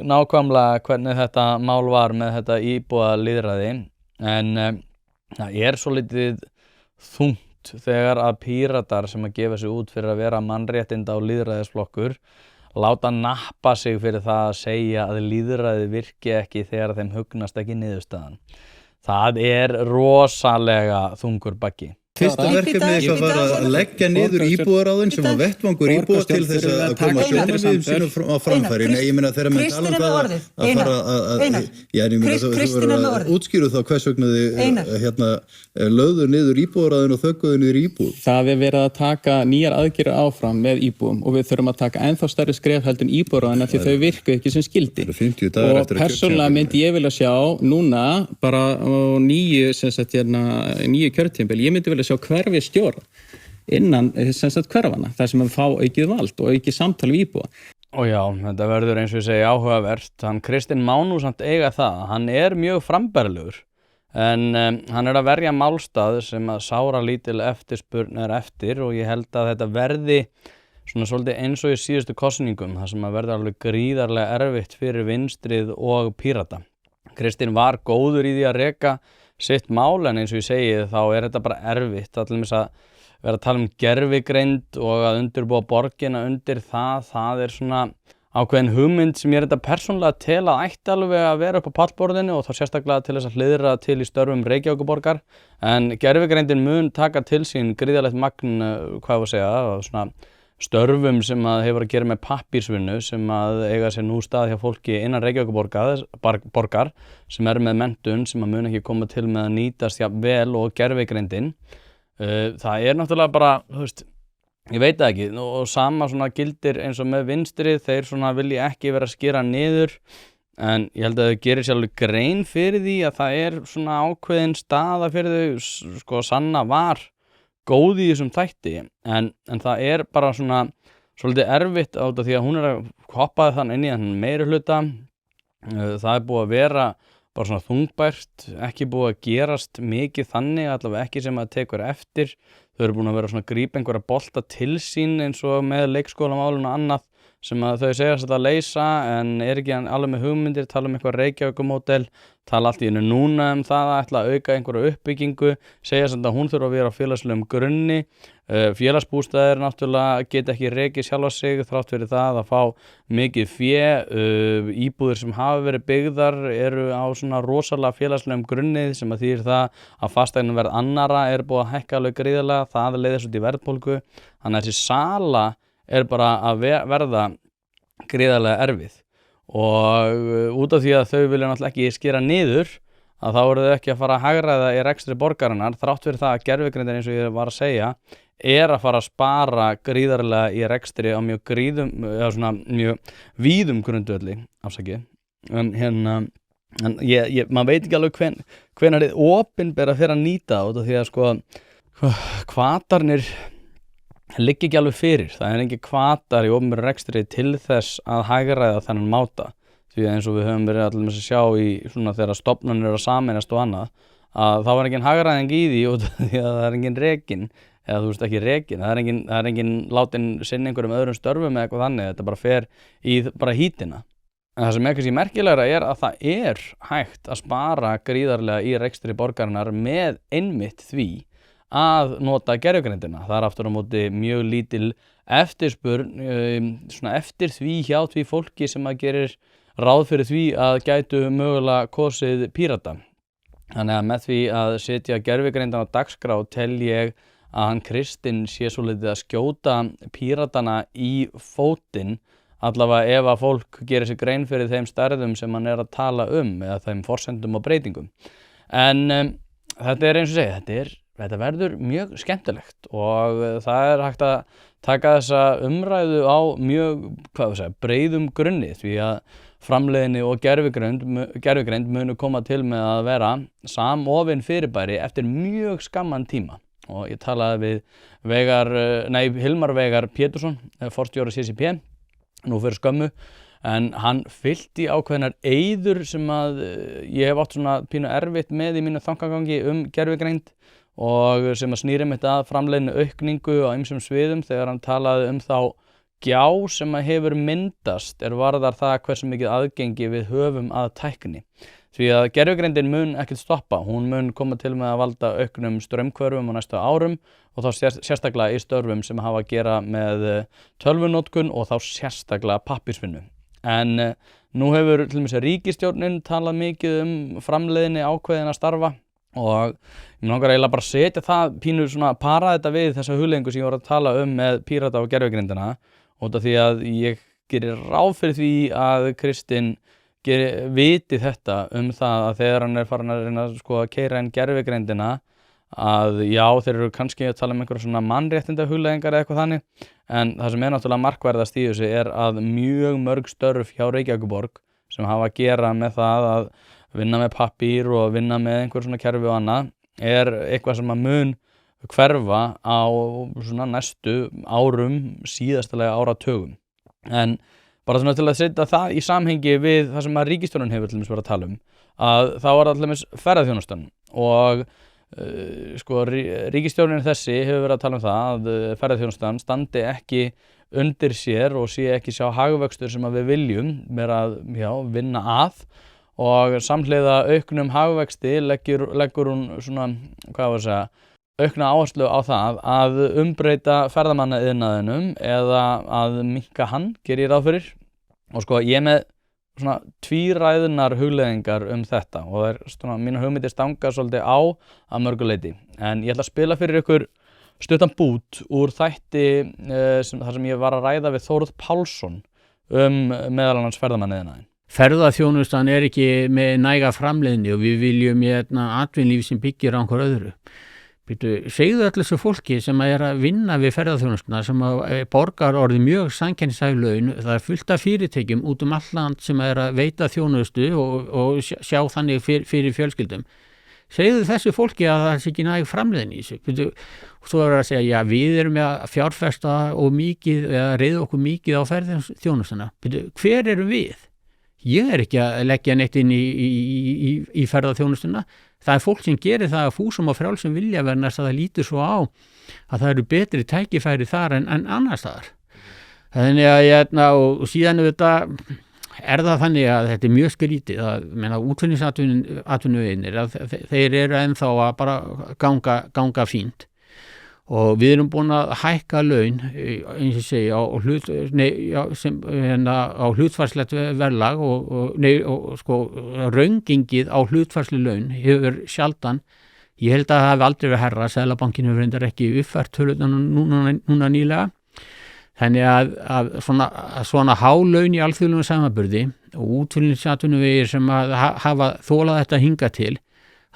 nákvæmlega hvernig þetta mál var með þetta íbúðalýðræði en það svolítið þungt þegar að Píratar sem að gefa sig út fyrir að vera mannréttinda og lýðræðisflokkur láta nappa sig fyrir það að segja að lýðræði virki ekki þegar þeim hugnast ekki niðurstaðan. Það rosalega þungur baggi. Fyrsta verkefni eitthvað var að leggja niður íbúðaráðin sem var vettvangur íbúða til þess að koma sjónarmiðum sínum á framfæri. Nei, ég meina þegar menn tala það að fara að ég meina þú verður að útskýra þá hvers vegna þið lögðu niður íbúðaráðin og þögguðu niður íbúð. Það verið að taka nýjar aðgerðir áfram með íbúðum og við þurfum að taka ennþá stærri skref heldur en íbúðaráðina því þau virku ekki sem skildi. Og persónulega myndi ég vilja sjá núna bara á nýju kjörtímabil, ég myndi vilja sjá hverfi stjóra innan hverfana, þar sem að fá aukið vald og aukið samtal við íbúa. Og já, þetta verður eins og ég segi áhugavert. Hann Kristinn má nú samt eiga það. Hann mjög frambærilegur en hann að verja málstað sem að sáralítil eftirspurn eftir og ég held að þetta verði svona svolítið eins og í síðustu kosningum þar sem að verða alveg gríðarlega erfitt fyrir vinstrið og Pírata. Kristinn var góður í því að reka sitt mál en eins og ég segi þá þetta bara erfitt til dæmis að vera að tala gervigreind og að undirbúa borgina undir það svona ákveðin hugmynd sem ég þetta persónulega til að ætti alveg að vera upp á pallborðinu og þá sérstaklega til þess að hliðra til í störfum Reykjavíkurborgar en gervigreindin mun taka til sín gríðarlegt magn svona störfum sem að hefur að gera með pappírsvinnu sem að eiga sér nú stað hjá fólki innan Reykjavíkurborgar sem með menntun sem að mun ekki koma til með að nýtast vel og gervigreindin. Það náttúrulega bara, ég veit það ekki og sama svona gildir eins og með vinstri, þeir svona vilja ekki vera að skera niður en ég held að þau gerir sér alveg grein fyrir því að það svona ákveðin staða fyrir þau, Sanna var góð í þessum þætti en það bara svona svolítið erfitt á þetta því að hún að hoppa þann inn í þann meirihluta. Það búið að vera bara svona þungbært, ekki búið að gerast mikið þannig, allavega ekki sem að tekur eftir. Þau búin að vera svona grípa einhverja bolta til sín eins og með leikskólamálun og annað sem að þau segjast að leysa en ekki alveg með hugmyndir, tala eitthvað Reykjavíkurmódel, tala allt í einu núna það að ætla að auka einhverja uppbyggingu, segjast að hún þurfa að vera á félagslegum grunni. Félagsbústaðir náttúrulega geta ekki rekið sjálfa sig þrátt fyrir það að fá mikið fé. Íbúðir sem hafa verið byggðar á svona rosalega félagslegum grunni sem að þýðir það að fasteignaverð annarra búið að hækka alveg gríðarlega, það leiðir svo til verðbólgu. Þannig að þessi sala bara að verða gríðarlega erfið og út af því að þau vilja náttúrulega ekki skera niður að þá eru þau ekki að fara að hagræða í rekstri borgarinnar þrátt fyrir það að gervigreindin eins og ég var að segja að fara að spara gríðarlega í rekstri á mjög víðum grundvelli, en maður veit ekki alveg hvenær þið opinbera fyrir að nýta út af því að sko hvatarnir liggi ekki alveg fyrir, það engin hvatar í opinberum rekstri til þess að hagræða þennan máta, því eins og við höfum verið allir með að sjá í svona þegar stofnanir eru að sameinast og annað, að þá engin hagræðing í því út af því að það engin rekin, eða þú veist ekki rekin, það engin látin sinna einhverjum öðrum störfum eða eitthvað þannig, þetta bara fer í bara hítina. En það sem kannski merkilegra að það hægt að spara gríðarlega í rekstri borgarinnar með einmitt því að nota gervigreindina. Það aftur á móti mjög lítil eftirspurn svona eftir því hjá því fólki sem að gerir ráð fyrir því að gætu mögulega kosið Pírata. Þannig að með því að setja gervigreindan á dagskrá tel ég að hann Kristinn sé svolítið að skjóta Píratana í fótinn, allavega ef að fólk gerir sig grein fyrir þeim stærðum sem hann að tala eða þeim forsendum og breytingum. En þetta eins og segja, þetta verður mjög skemmtilegt og það hægt að taka þessa umræðu á mjög breiðum grunni því að framleiðni og gervigreind munu koma til með að vera samofin fyrirbæri eftir mjög skamman tíma. Og ég talaði við Hilmar Veigar Pétursson, forstjóri CCP, nú fyrir skömmu, en hann fyllti ákveðnar eyður sem að ég hef átt svona pínu erfitt með í mínu þankagangi gervigreind og sem að snýri mitt að framleiðni aukningu á ýmsum sviðum þegar hann talaði þá gjá sem að hefur myndast varðar það hversu mikið aðgengi við höfum að tækni. Því að gervigreindin mun ekkert stoppa, hún mun koma til með að valda auknum straumhvörfum á næstu árum og þá sérstaklega í störfum sem hafa að gera með tölvunotkun og þá sérstaklega pappírsvinnu. En nú hefur til dæmis ríkisstjórnin talað mikið framleiðni ákveðinna starfa og ég langar eiginlega bara að setja það pínu svona para þetta við þessa hugleiðingu sem ég var að tala með Pírata og gervigreindina út af því að ég gerir ráð fyrir því að Kristinn viti þetta það að þegar hann farin að reyna að keyra inn gervigreindina að já, þeir eru kannski að tala einhverja svona mannréttinda hugleiðingar eða eitthvað þannig, en það sem náttúrulega markverðast í þessu að mjög mörg störf hjá Reykjavíkurborg sem hafa að gera með það að vinna með pappír og vinna með einhver svona kerfi og annað eitthvað sem að mun hverfa á svona næstu árum, síðastalega áratugum. En bara svona til að setja það í samhengi við það sem að ríkisstjórnin hefur til dæmis verið að tala að þá það til dæmis ferðaþjónustan og ríkisstjórnin þessi hefur verið að tala það að ferðaþjónustan standi ekki undir sér og sé ekki sjá hagvöxtur sem að við viljum vera að vinna að og samhliða auknum hagvexti leggur hún svona, aukna áherslu á það að umbreyta ferðamanna'iðnaðinum eða að minnka hann, gerir ég ráð fyrir. Og ég með svona tvíræðunar hugleiðingar þetta og svona, mínar hugmyndir stanga svolítið á að mörgu leyti. En ég ætla að spila fyrir ykkur stuttan bút úr þætti þar sem ég var að ræða við Þórð Pálsson meðal annars ferðamanna'iðnaðinn. Ferðaþjónustan ekki með næga framleiðni og við viljum atvinnulíf sem byggir á einhver öðru. Segðu allir þessu fólki sem að vinna við ferðaþjónustuna sem að borgar orðið mjög samkeppnishæf laun, það fullt af fyrirtækjum út all land sem að veita þjónustu og sjá þannig fyrir fjölskyldum. Segðu þessu fólki að það sé ekki næg framleiðni í þessu. Og svo að segja, já, við erum að fjárfesta og mikið, eða reiða okkur mikið á ferðaþjónustuna. Hver erum við? Ég ekki að leggja neitt inn í ferðaþjónustuna. Það fólk sem gerir það að fúsum og frjálsum vilja vegna þess að það lítur svo á að það eru betri tækifæri þar en annars staðar. Þannig að og síðan það þannig að þetta mjög skrítið að útflutningsatvinnuveginir að þeir eru ennþá að bara ganga fínt. Og við erum búin að hækka laun, eins og segja, á hlutfærslegt verðlag og raungingið á hlutfærslu laun hefur sjaldan, ég held að það hafi aldrei verið herra, Seðlabankinn hefur reyndar ekki uppfært tölurnar núna nýlega. Þannig að svona há laun í alþjóðlegum samanburði og útflutningsatvinnuvegir sem að hafa þolað þetta hingað til,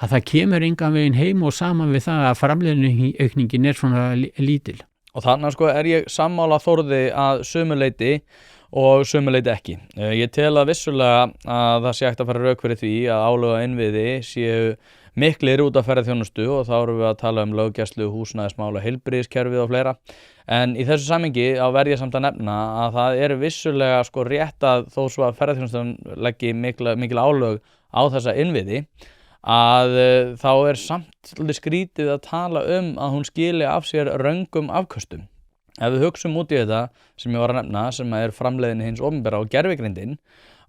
að það kemur engan veginn heim og saman við það að framleiðniaukningin svona lítil. Og þarna sko ég sammála Þórði að sumuleyti og sumuleyti ekki. Ég tel að vissulega að það sé hægt að fara rauk fyrir því að álögu á innviði séu miklir út af ferðaþjónustu og þá erum við að tala um löggæslu, húsnæðismál og heilbrigðiskerfið og fleira. En í þessu samhengi verð ég samt að nefna að það vissulega sko rétt að þó svo að ferðaþjónustan leggi mikil álög á þessa innviði að þá samt skrítið að tala að hún skili af sér röngum afköstum. Ef við hugsum út í þetta sem ég var að nefna sem framleiðni hins opinbera og gervigreindin,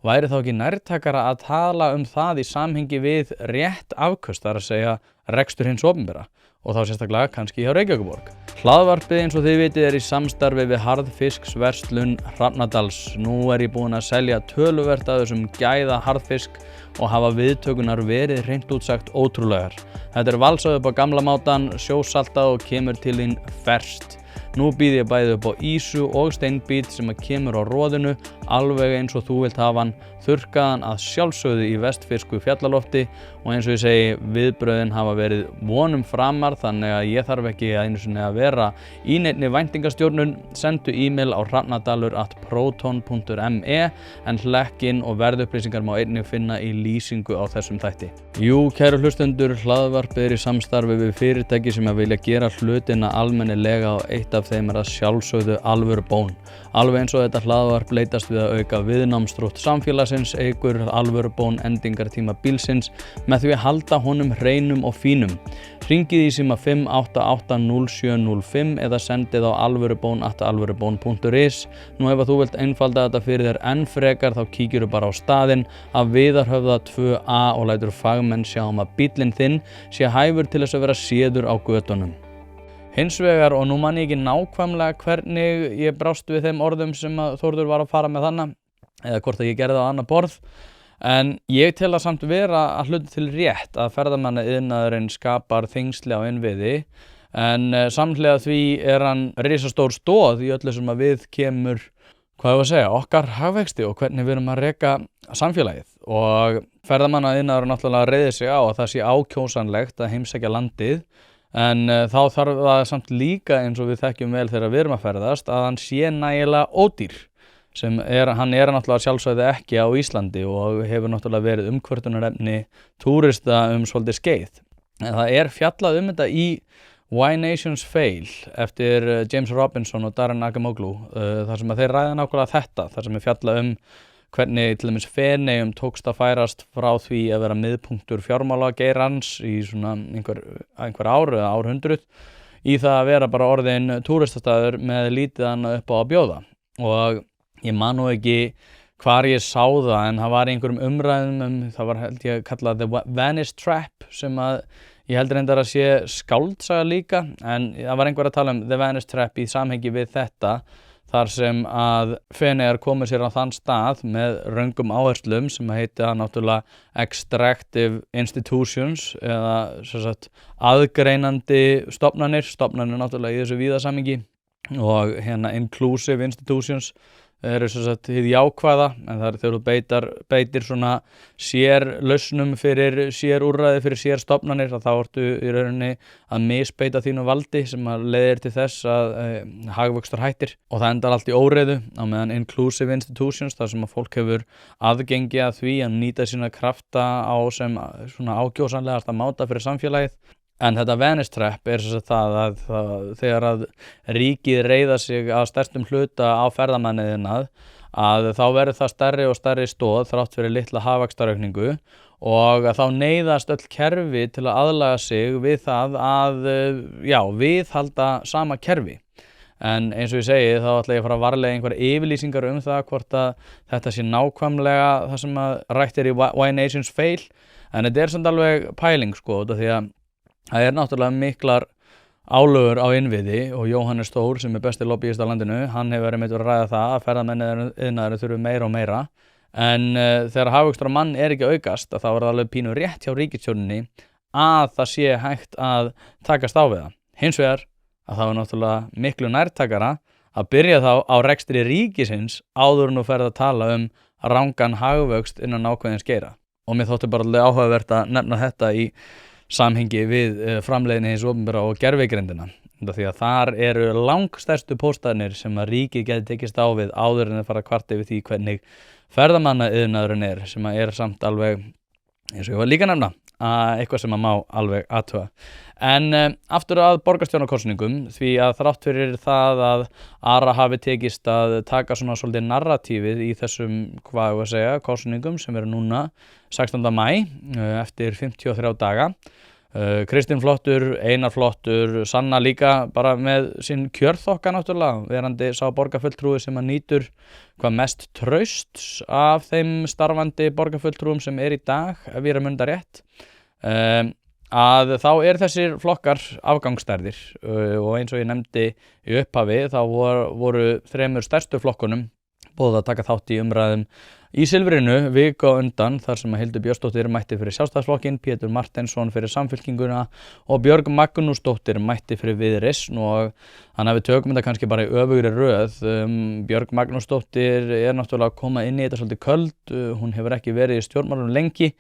væri þá ekki nærtækara að tala það í samhengi við rétt afköst, það að segja rekstur hins opinbera og þá sérstaklega kannski hjá Reykjavíkurborg. Hlaðvarpið eins og þið vitið í samstarfi við Harðfisksverslun Hrafnadals. Nú ég búinn að selja töluvert af þessum gæða harðfisk og hafa viðtökunar verið hreint út sagt ótrúlegar. Þetta valsað upp á gamla mátan, sjósaltað og kemur til þín ferskt. Nú býð ég bæði upp á ísu og steinbít sem kemur á roðinu, alveg eins og þú vilt hafa hann, þurrkaðan að sjálfsögðu í vestfirsku fjallalofti og eins og ég segi, viðbröðin hafa verið vonum framar þannig að ég þarf ekki einu sinni að vera í neinni væntingastjórnun. Sendu e-mail á hrafnadalur@proton.me en hlekkin og verðupplýsingar má einnig finna í lýsingu á þessum þætti. Jú, kæru hlustendur, hlaðvarpið í samstarfi við fyrirtæki sem vilja gera hlutina almennilega og eitt af þeim að sjálfsögðu Alvöru Bón. Alveg eins og þetta hlaðvarp leitast við að auka viðnámsþrótt samfélagsins, eykur Alvöru Bón endingartíma bílsins með því að halda honum hreinum og fínum. Hringið í síma 5880705 eða sendið á alvörubón@alvörubón.is. Nú ef þú vilt einfalda þetta fyrir þér enn frekar þá kíkjuru bara á staðinn að Viðarhöfða 2A og lætur fagmenn sjá að bíllinn þinn sé hæfur til þess að vera séður á götunum. Hins vegar, og nú man ég ekki nákvæmlega hvernig ég brást við þeim orðum sem Þórður var að fara með þannig, eða hvort að ég gerði það á annað borð, en ég tel að samt vera að hluta til rétt að ferðamanniðnaðurinn skapar þyngsli á innviði, en samhliða því hann risastór stoð í öllu sem að við kemur, hvað ég að segja, okkar hagvexti og hvernig við erum að reka samfélagið. Og ferðamanniðnaðurinn náttúrulega reiðir sig á að það sé ákjósanlegt að heimsækja landið, en þá þarf það samt líka eins og við þekkjum vel þegar við erum að ferðast að hann sé nægilega ódýr sem hann náttúrulega sjálfsögðu ekki á Íslandi og hefur náttúrulega verið umkvörtunarefni túrista svolítið skeið. En það fjallað þetta í Why Nations Fail eftir James Robinson og Darren Acemoglu, þar sem þeir ræða nákvæmlega þetta, þar sem fjallað hvernig til dæmis Feneyjum tókst að færast frá því að vera miðpunktur fjármálageirans í svona einhver ár eða árhundruð í það að vera bara orðin túristastaður með lítið annað upp á að bjóða. Og ég man nú ekki hvar ég sá það en það var í einhverjum umræðum það var held ég kallað The Venice Trap sem að ég held reyndar að sé skáldsaga líka en það var einhver að tala The Venice Trap í samhengi við þetta þar sem að Feneyjar komið sér á þann stað með röngum áherslum sem heiti náttúrulega extractive institutions eða sagt, aðgreinandi stofnanir náttúrulega í þessu víða samhengi og inclusive institutions sagt, hið jákvæða en það þegar þú beitir svona sérlausnum fyrir sérúrræði fyrir sérstofnanir þá ertu í rauninni að misbeita þínu valdi sem að leiðir til þess að hagvöxtur hættir og það endar allt í óreiðu á meðan inclusive institutions þar sem að fólk hefur aðgengi að því að nýta sína krafta á sem svona ákjósanlegasta máta fyrir samfélagið. En þetta Venice Trap það að þegar að ríkið reiða sig að stærstum hluta á ferðamanniðinað að þá verður það stærri og stærri stóð þrátt fyrir litla hagvaxtaraukningu og þá neyðast öll kerfi til að aðlaga sig við það að viðhalda sama kerfi. En eins og ég segi þá ætla ég að fara að varlega einhverja yfirlýsingar það hvort að þetta sé nákvæmlega það sem að rætt í Why Nations Fail en þetta samt alveg pæling sko því að það náttúrulega miklar álögur á innviði og Jóhannes Þór sem besti lobbyist á landinu, hann hefur verið að ræða það að ferðamenniðnaðurinn þurfi meira og meira en þegar hagvöxtur á mann ekki að aukast að þá það alveg pínu rétt hjá ríkisstjórninni að það sé hægt að takast á við það. Hins vegar að það náttúrulega miklu nærtakara að byrja þá á rekstri ríkisins áður nú ferð að tala rangan hagvöxt innan ákveðins geira. og mér þótti bara alveg áhugavert að nefna þetta í samhengi við framleiðni hins opinbera og gervigreindina. Því að þar eru langstærstu póstaðnir sem að ríkið geti tekist á við áður en að fara kvart yfir því hvernig ferðamannaiðnaðurinn sem að samt alveg, eins og ég var líka að nefna, eitthvað sem að má alveg athuga. En aftur að borgarstjórnarkosningum, því að þrátt fyrir það að Ara hafi tekist að taka svona svolítið narratífið í þessum, kosningum sem eru núna 16. maí eftir 53 daga. Kristinn flottur, Einar flottur, Sanna líka bara með sinn kjörþokka náttúrulega, verandi sá borgarfulltrúi sem að nýtur hvað mest trausts af þeim starfandi borgarfulltrúum sem í dag, ef ég að munda rétt. Að þá þessir flokkar afgangsstærðir og eins og ég nefndi í upphafi þá voru 3 stærstu flokkunum búið að taka þátt í umræðum í Silfrinu viku á undan þar sem að Hildur Björnsdóttir mætti fyrir Sjálfstæðisflokkinn, Pétur Marteinsson fyrir Samfylkinguna og Björg Magnúsdóttir mætti fyrir Viðreisn og þannig að við tökum þetta kannski bara í öfugri röð. Björg Magnúsdóttir náttúrulega að koma inn í þetta svolítið köld, hún hefur ekki verið í stjórnmálum lengi,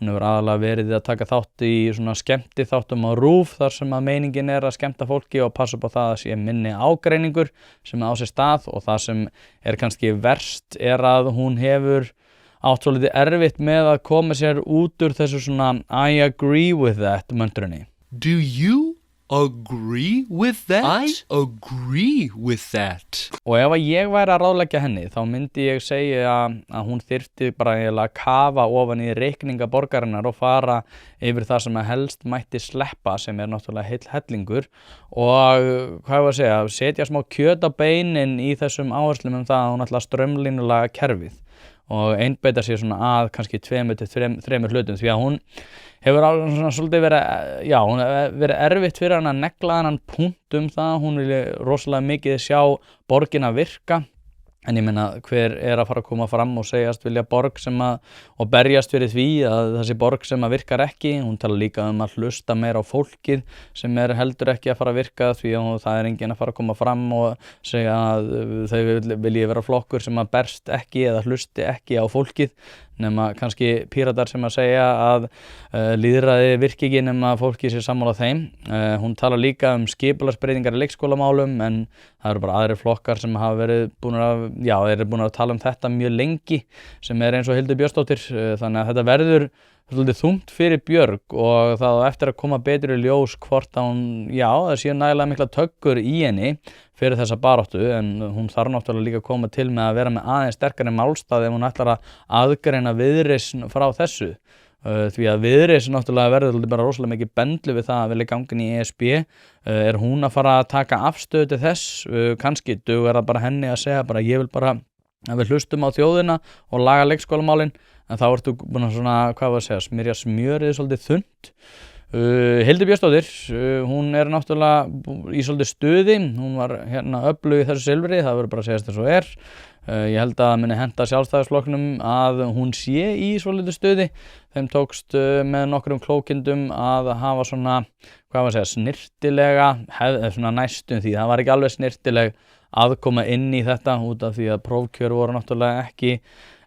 hún hefur aðalega verið að taka þátt í svona skemmtiþáttum á RÚV þar sem að meiningin að skemmta fólki og passa upp á það að sé minni ágreiningur sem á sér stað og það sem kannski verst að hún hefur átt svolítið erfitt með að koma sér út úr þessu svona I agree with that möndrunni. Do you agree with that? I agree with that. Og ef ég væri að ráðleggja henni þá myndi ég segja að hún þyrfti bara að kafa ofan í reikninga borgarinnar og fara yfir það sem að helst mætti sleppa sem náttúrulega heill hellingur og setja smá kjöt á beinin í þessum áherslum það að hún ætla að strömlínulega kerfið og einbeita sér svona að kannski 2 til 3 hlutum því að hún hefur svolítið verið erfitt fyrir hann að negla hann punkt það, hún vilja rosalega mikið sjá borgina virka en ég meina hver að fara að koma fram og segjast vilja borg og berjast fyrir því að þessi borg sem að virkar ekki, hún tala líka að hlusta meira á fólkið sem heldur ekki að fara að virka því að það enginn að fara að koma fram og segja að þau vilji vera flokkur sem að berst ekki eða hlusti ekki á fólkið nema kannski Píratar sem að segja að lýðræði virki ekki nema fólki sé sammála þeim. Hún tala líka skipulagsbreytingar í leikskólamálum en það eru bara aðrir flokkar sem hafa verið búin að tala þetta mjög lengi sem eins og Hildur Björnsdóttir þannig að þetta verður svolítið þungt fyrir Björg og það eftir að koma betur í ljós hvort að hún, það sé nægilega mikla töggur í henni fyrir þessa baráttu en hún þarf náttúrulega líka að koma til með að vera með aðeins sterkari málstað ef hún ætlar að aðgreina Viðreisn frá þessu því að Viðreisn náttúrulega verður bara rosalega mikið bendlu við það að vilja gangin í ESB hún að fara að taka afstöðu til þess kannski dugar það bara henni að segja bara ég vil bara að við hlustum á þjóðina og laga leikskólamálin en þá ertu búin að smyrja smjörið svolítið þunnt. Hildur Björnsdóttir, hún náttúrulega í svolítið stuði, hún var öflug í þessu Silfri, það verður bara að segja þess og ég held að muni henta Sjálfstæðisflokknum að hún sé í svolítið stuði, þeim tókst með nokkrum klókindum að hafa svona, snirtilega, svona næstum því, það var ekki alveg snirtileg aðkoma inn í þetta út af því að prófkjör voru náttúrulega ekki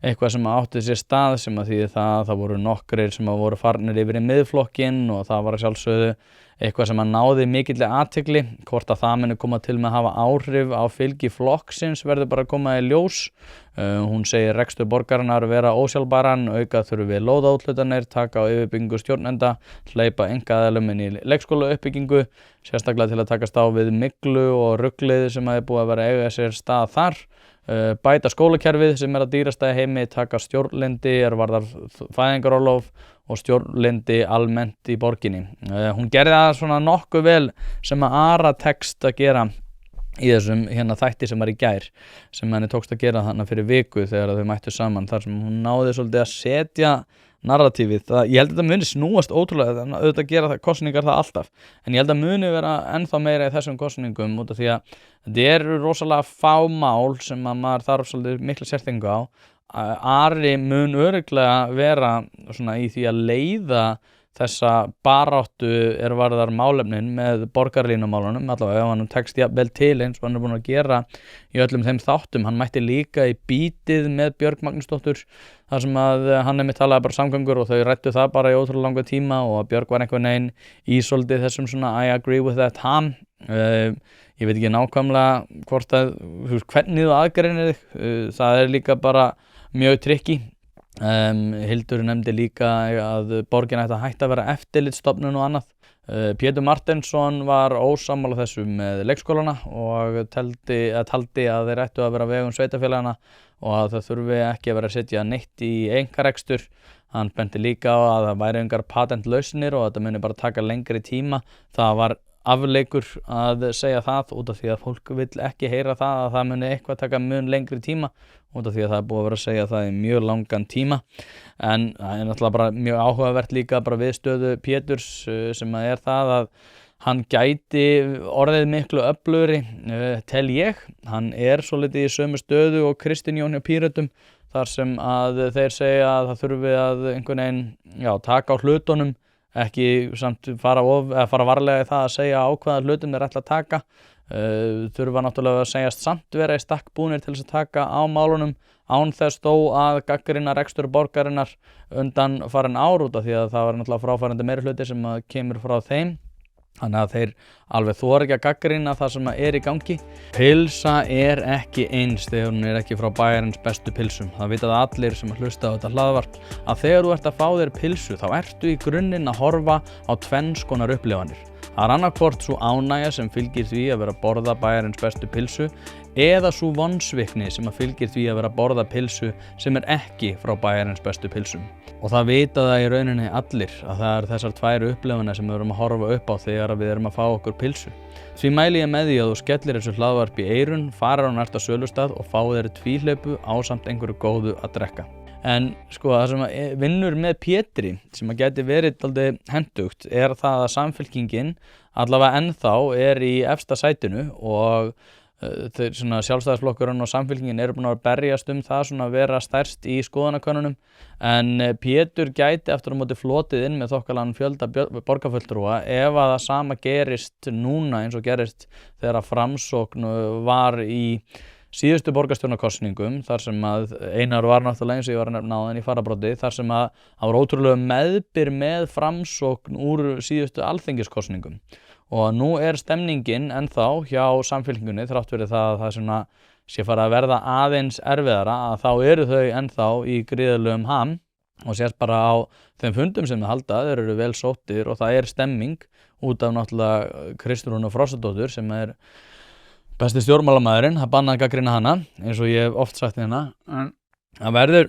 eitthvað sem átti sér stað sem að því það voru nokkrir sem voru farnir yfir í miðflokkinn og það var að sjálfsögðu eitthvað sem að náði mikilli athygli hvort að það muni koma til með að hafa áhrif á fylgi flokksins verður bara að koma í ljós. Hún segir rekstur borgarinnar vera ósjálfbæran, auka þurfi lóðaúthlutanir, taka á yfirbyggingu stjórnenda, hleypa einkaaðilum inn í leikskólauppbyggingu, sérstaklega til að takast á við myglu og ruglið sem að búið að vera eiga sér stað þar. Bæta skólakerfið sem að dýrasta í heimi, taka stjórnlyndi varðar fæðingarorlof og stjórnlyndi almennt í borginni. Hún gerði það svona nokkuð vel sem að Ara tekst að gera í þessum þætti sem var í gær sem henni tókst að gera þarna fyrir viku þegar þau mættu saman þar sem hún náði svolítið að setja narratífið. Ég held að þetta muni snúast ótrúlega, auðvitað gera kosningar það alltaf, en ég held að muni vera ennþá meira í þessum kosningum út af því að þetta rosalega fá mál sem að maður þarf svolítið mikla sérþekkingu á. Ari mun örugglega vera svona í því að leiða þessa baráttu varðar málefnin með borgarlínumálunum, allavega ef hann tekst vel til eins og hann búin að gera í öllum þeim þáttum. Hann mætti líka í bítið með Björg Magnúsdóttur þar sem að hann talaði bara samgöngur og þau ræddu það bara í ótrúlega langa tíma og að Björg var einhvern veginn í svolítið þessum svona I agree with that ham. Ég veit ekki nákvæmlega hvort að hvernig þú aðgreinir þig, það líka bara mjög trikki. Hildur nefndi líka að borgin ætti að hætta að vera eftirlitsstofnun og annað. Pétur Marteinsson var ósammála þessu með leikskólana og taldi að þeir ættu að vera á vegum sveitarfélagana og að það þurfi ekki að vera að setja neitt í einkarekstur. Hann benti líka á að það væri engar patentlausnir og að þetta muni bara taka lengri tíma. Það var afleikur að segja það út af því að fólk vill ekki heyra það að það muni eitthvað taka mun lengri tíma út af því að það búið að vera að segja það í mjög langan tíma. En það náttúrulega bara mjög áhugavert líka bara við stöðu Péturs sem að það að hann gæti orðið miklu öflugri, tel ég. Hann svolítið í sömu stöðu og Kristinn Jón hjá Pírötum þar sem að þeir segja að það þurfi að einhvern veginn taka á hlutunum, ekki samt fara varlega í það að segja á hvaða hlutum þeir ætla að taka. Þurfa náttúrulega að segjast samt vera í stakk búnir til þess að taka á málunum án þess þó að gagnrýna rekstur borgarinnar undan farin ár út af því að það var náttúrulega fráfarandi meirihluti sem kemur frá þeim. Þannig að þeir alveg þora ekki að gagnrýna það sem í gangi. Pilsa ekki eins þegar hún ekki frá bæjarins bestu pilsum. Það vita það allir sem hlusta á þetta hlaðvarp að þegar þú ert að fá þér pilsu þá ertu í grunninn að horfa á tvenns konar upplifanir. Það annarkvort sú ánægja sem fylgir því að vera að borða bæjarins bestu pilsu eða sú vonsvikni sem fylgir því að vera að borða pilsu sem ekki frá bæjarins bestu pilsum. Og það vita það í rauninni allir að það þessar tvær upplifanir sem við erum að horfa upp á þegar við erum að fá okkur pilsu. Því mæli ég með því að þú skellir þessu hlaðvarp í eyrun, farir á næsta sölustað og fáir þér tvíhlaupu ásamt einhverju góðu að drekka. En sko það sem vinnur með Pétri sem gæti verið dálítið hentugt það að Samfylkingin allavega ennþá í efsta sætinu og þeir Sjálfstæðisflokkurinn og Samfylkingin búin að berjast það að vera stærst í skoðanakönnunum en Pétur gæti aftur á móti flotið inn með þokkalan fjölda borgarfulltrúa ef að það sama gerist núna eins og gerist þegar að Framsókn var í síðustu borgarstjórnarkosningum þar sem að Einar var náttúrulega eins og ég var að nefna áðan í fararbroddi þar sem að það var ótrúlega meðbyr með Framsókn úr síðustu alþingiskosningum og nú stemningin ennþá hjá Samfylkingunni þrátt fyrir það að það sé farið að verða aðeins erfiðara að þá eru þau ennþá í gríðarlegum ham og sést bara á þeim fundum sem þau halda, þeir eru vel sóttir og það stemming út af náttúrulega Kristrúnu Frostadóttur sem besti stjórnmálamæðurinn, það bannaði að gagnrýna hana eins og ég hef oft sagt hérna en það verður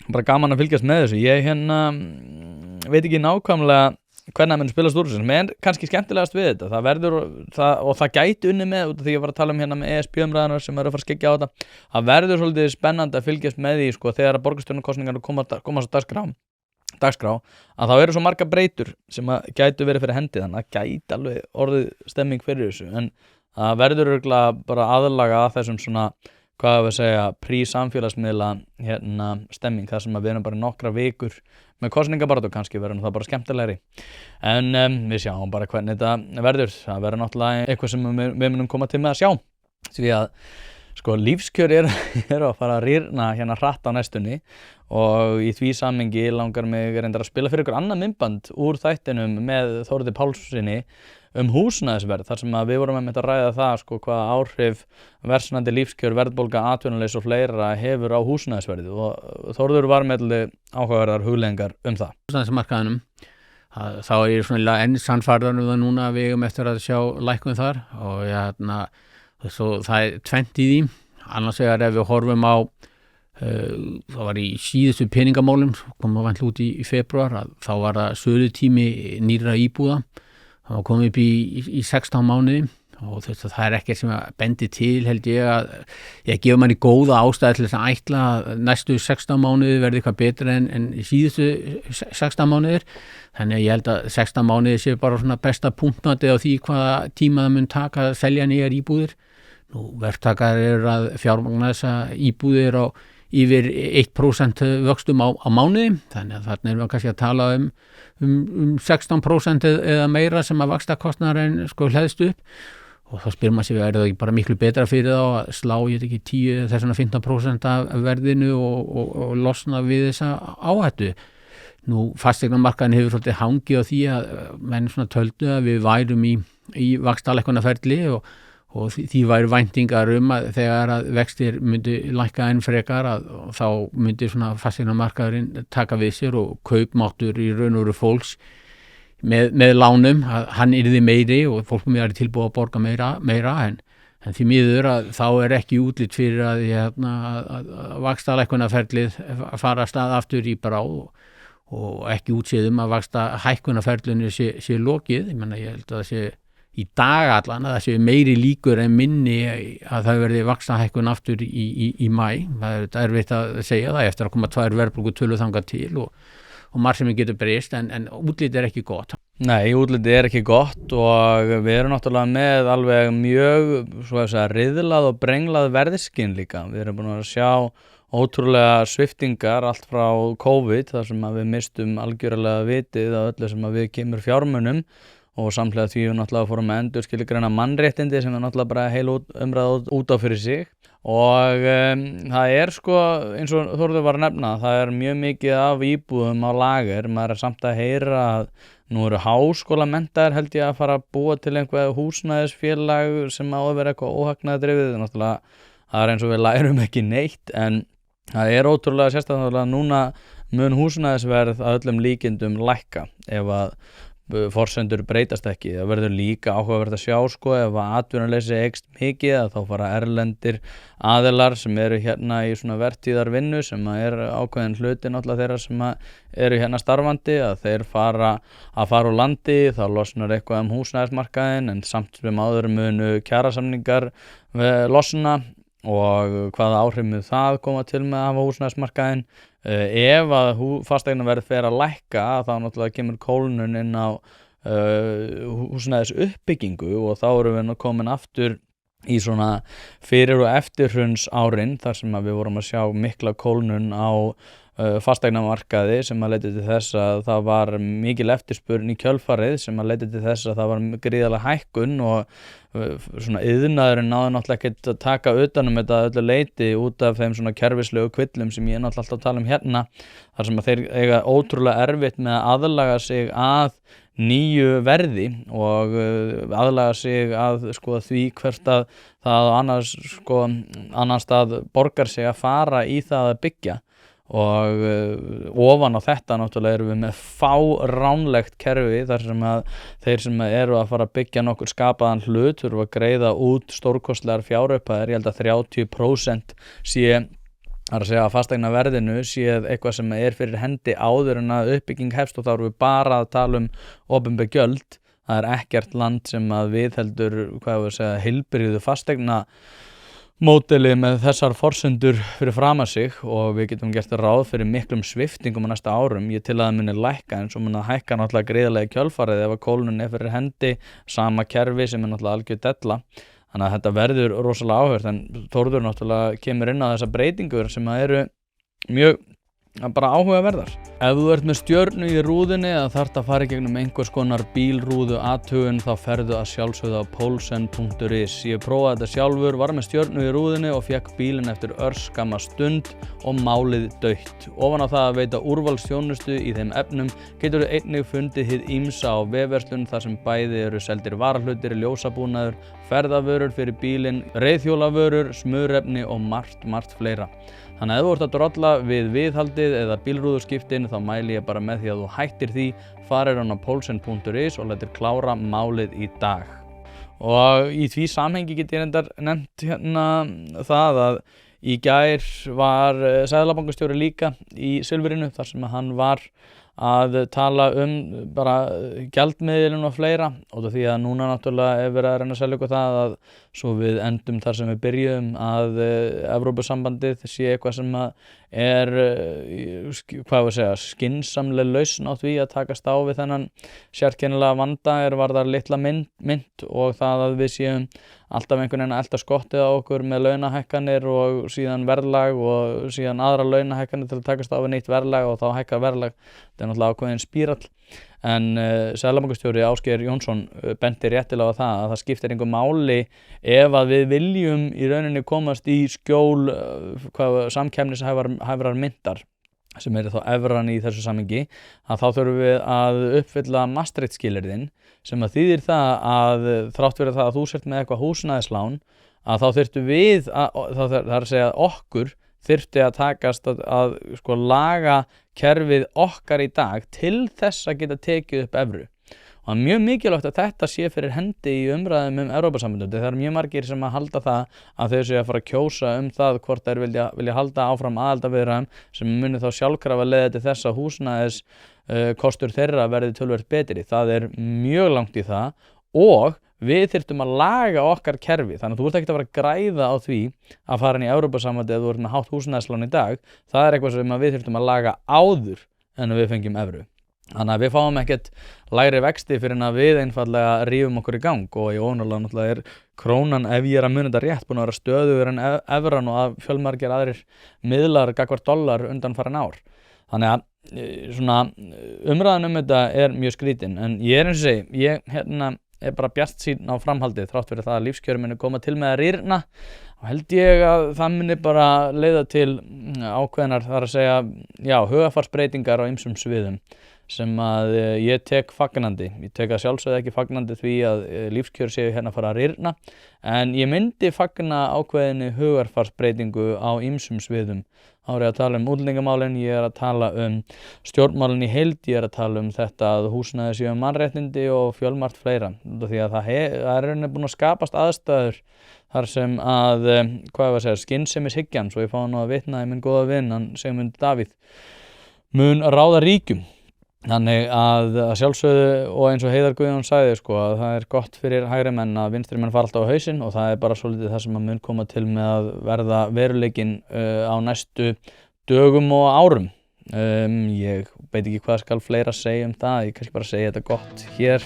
bara gaman að fylgjast með þessu ég veit ekki nákvæmlega hvernig það mun spilast úr þessu en kannski skemmtilegast við þetta það verður og það gæti unni með út af því ég var að tala með ESB-umræðunar sem að fara að skyggja á þetta það verður svolítið spennandi að fylgjast með því þegar að borgarstjórnarkosningar komast á dagskrá að það eru svo marga breytur sem að gætu verið fyrir hendi þannig að gæti alveg orðið stemming fyrir þessu en það verður örugglega bara aðlaga að þessum hvað við segja, prísamfélagsmiðla stemming þar sem að við erum bara nokkra vikur með kosningabaráttu og kannski verður það bara skemmtilegri en við sjáum bara hvernig þetta verður það verður náttúrulega eitthvað sem við munum koma til með að sjá því að lífskjör að fara að rýrna hratt á næstunni og í því samhengi langar mig reyndar að spila fyrir ykkur annað myndband úr þættinum með Þórði Pálssyni húsnæðisverð þar sem að við vorum að ræða það hvaða áhrif versnandi lífskjör, verðbólga, atvinnuleysi og fleira hefur á húsnæðisverðið og Þórður var með áhugaverðar hugleiðingar það. Húsnæðismarkaðinum þá ég enn sannfærður það núna að við eigum eftir að sjá lækkun þar og svo það tvennt í því annars vegar ef við horfum á það var í síðustu peningamálum komum við út í febrúar þá var það sölutími nýrra íbúða það var komið upp í 16 mánuði og það ekkert sem að bendi til held ég að ég gefa manni góða ástæði til þess að ætla að næstu 16 mánuði verði eitthvað betra en síðustu 16 mánuðir þannig að ég held að 16 mánuði sé bara besta punktnati á því hvaða tíma það mun taka að selja nýjar íbúðir verktakar að fjármagna þessa íbúðir yfir 1% vöxtum á mánuði, þannig að þarna erum við kannski að tala um 16% eða meira sem að vaxtakostnaðurinn sko hleðst upp og þá spyr maður sig, það ekki bara miklu betra fyrir þá að slá ég ekki 10 þess vegna 15% af verðinu og losna við þessa áhættu. Nú fasteignamarkaðin hefur svolítið hangið á því að menn svona töldu að við værum í vaxtalækkunarferli og því væru væntingar að þegar að vextir myndi lækka enn frekar þá myndi svona fasteignamarkaðurinn taka við sér og kaupmáttur í raun og veru fólks með lánum, að hann yrði meiri og fólk mér er tilbúið að borga meira en því miður að þá ekki útlit fyrir að vaxtalækkunarferlið fara af stað aftur í bráð og ekki útséð að vaxtahækkunarferlinu sé lokið. Ég held að það sé í dag allan að það sé meiri líkur en minni að það verði vaxtahækkun aftur í maí. Það er erfitt að segja það eftir að koma 2 verðbólgutölur þangað til og margt sem getur breyst en útlitið ekki gott. Nei, útlitið ekki gott og við erum náttúrulega með alveg mjög riðlað og brenglað verðskinn líka. Við erum búin að sjá ótrúlega sviptingar allt frá COVID þar sem að við mistum algjörlega vitið að öllu sem að við kemur fjármunum og samhliða því við náttúrulega fórum að endurskilgreina mannréttindi sem er náttúrulega bara heil umræða út á fyrir sig og það sko eins og Þórður var að nefna, það mjög mikið af íbúðum á lager, maður samt að heyra að nú eru háskólamenntaðir held ég að fara að búa til einhver húsnæðisfélag sem á að vera eitthvað óhagnaðardrifið, náttúrulega það eins og við lærum ekki neitt en það ótrúlega sérstaklega núna mun húsnæðisverð að öllum líkindum lækka ef að forsendur breytast ekki. Það verður líka áhugavert að sjá sko ef að atvinnuleysi eykst mikið að þá fara erlendir aðilar sem eru hérna í svona vertíðarvinnu sem ákveðin hluti náttúrulega þeirra sem eru hérna starfandi að þeir fara úr landi, þá losnar eitthvað húsnæðismarkaðinn en samt sem áður munu kjarasamningar losna og hvaða áhrif mun það koma til með að hafa húsnæðismarkaðinn. Ef að fasteignaverð fer að lækka þá náttúrulega kemur kólnun inn á húsnæðis uppbyggingu og þá erum við komin aftur í svona fyrir og eftirhruns árin þar sem að við vorum að sjá mikla kólnun á fasteignamarkaði sem að leiddi til þess að það var mikil eftirspurn í kjölfarið sem að leiddi til þess að það var gríðarlega hækkun og svona iðnaðurinn náði náttúrulega ekkert að taka utanum þetta öllu leyti út af þeim svona kerfislegu kvillum sem ég náttúrulega alltaf að tala hérna þar sem að þeir eiga ótrúlega erfitt með að aðlaga sig að nýju verði og aðlaga sig að sko því hvert að það annan stað borgar sig að fara í það að byggja og ofan á þetta náttúrulega erum við með fáránlegt kerfi þar sem að þeir sem eru að fara að byggja nokkur skapaðan hlut þurfa að greiða út stórkostlegar fjárupphæðir, ég held að 30% sé að segja að fasteignaverðinu sé eitthvað sem fyrir hendi áður en að uppbygging hefst og þá erum við bara að tala opinber gjöld. Það ekkert land sem að viðheldur heilbrigðu fasteigna módelið með þessar forsendur fyrir fram að sig og við getum gert ráð fyrir miklum sviftingum á næsta árum. Ég til að það muni lækka en svo muni að hækka náttúrulega gríðarlega í kjölfarið ef að kólnun fyrir hendi sama kerfi sem náttúrulega algjör della. Þannig að þetta verður rosalega áhugavert en Þórður náttúrulega kemur inn á þessa breytingur sem eru mjög bara áhugaverðar. Ef þú ert með stjörnu í rúðinni eða þarft að fara í gegnum einhvers konar bílrúðu athugun þá ferðu að sjálfsögðu á polsen.is. Ég prófaði þetta sjálfur, var með stjörnu í rúðinni og fekk bílinn eftir örskamma stund og málið dautt. Ofan á það að veita úrvalsþjónustu í þeim efnum getur þú einnig fundið hið ýmsa á vefverslun þar sem bæði eru seldir varahlutir, ljósabúnaður, ferðavörur fyrir bílinn, reiðhjólavörur, smurefni og margt fleira. Þannig að ef þú ert að drolla við viðhaldið eða bílrúðuskiptin þá mæli ég bara með því að þú hættir því, farir á polsen.is og letir klára málið í dag. Og í því samhengi get ég reyndar nefnt hérna það að í gær var seðlabankastjóri líka í Silfrinu þar sem hann var að tala bara gjaldmiðilinn og fleira og því að núna náttúrulega verið að reyna að selja ykkur það að svo við endum þar sem við byrjuðum að Evrópusambandið sé eitthvað sem skynsamleg lausn á því að takast á við þennan sérkennilega vanda varðar litla mynt og það að við séum alltaf einhvern veginn að elta skottið á okkur með launahækkanir og síðan verðlag og síðan aðra launahækkanir til að takast á við nýtt verðlag og þá hækkar verðlag. Þetta náttúrulega ákveðin spírall. En Seðlabankastjóri Ásgeir Jónsson benti réttilega á það að það skiptir engu máli ef að við viljum í rauninni komast í skjól samkeppnishæfrar myntar sem þá evran í þessu samhengi að þá þurfum við að uppfylla Maastricht-skilyrðin sem að þýðir það að þrátt fyrir það að þú sért með eitthvað húsnæðislán að þá þyrftum við það er að segja okkur þyrfti að takast að laga kerfið okkar í dag til þess að geta tekið upp evru. Og það mjög mikilvægt að þetta sé fyrir hendi í umræðum Evrópusambandið. Það eru mjög margir sem að halda það að þau séu að fara að kjósa það hvort þeir vilja halda áfram aðildarviðræðum sem muni þá sjálfkrafa leiða til þess að húsnæðis kostur þeirra verði töluvert betri. Það mjög langt í það og við þyrftum að laga okkar kerfi, þannig að þú ert ekki að fara að græða á því að fara inn í Evrópusambandið ef þú ert með hátt húsnæðislán í dag. Það eitthvað sem við þyrftum að laga áður en við fengjum evru. Þannig að við fáum ekkert lægri vexti fyrir en að við einfallega rífum okkur í gang og í ónálega náttúrulega krónan, ef ég að muna þetta rétt, búin að vera stöðugur en evran og að fjölmargir aðrir miðlar gagnvart dollar undanfarin ár. Þannig að umræðan þetta mjög skrítin en ég eins og segi, ég bara bjartsýnn á framhaldið þrátt fyrir það að lífskjörin muni koma til með að rýrna og held ég að það muni bara leiða til ákveðnar þar að segja hugarfarsbreytingar á ýmsum sviðum sem að ég tek fagnandi. Ég tek að sjálfsögðu ekki fagnandi því að lífskjör séu hérna að fara að rýrna en ég myndi fagna ákveðinni hugarfarsbreytingu á ýmsum sviðum. Þá ég að tala útlendingamálin, ég að tala stjórnmálin í heild, ég að tala þetta að húsnæði séu mannréttindi og fjölmargt fleira. Því að það rauninni búin að skapast aðstæður þar sem að, skynsemishyggjan, svo ég fá nú að vitna í minn góða vin, hann Sigmund Davíð, mun ráða ríkjum. Þannig að sjálfsögðu og eins og Heiðar Guðjón sagði að það gott fyrir hægri menn að vinstri menn fara alltaf á hausinn og það bara svolítið það sem að mun koma til með að verða veruleikinn á næstu dögum og árum. Ég veit ekki hvað skal fleira segja það, ég kannski bara segja þetta gott hér.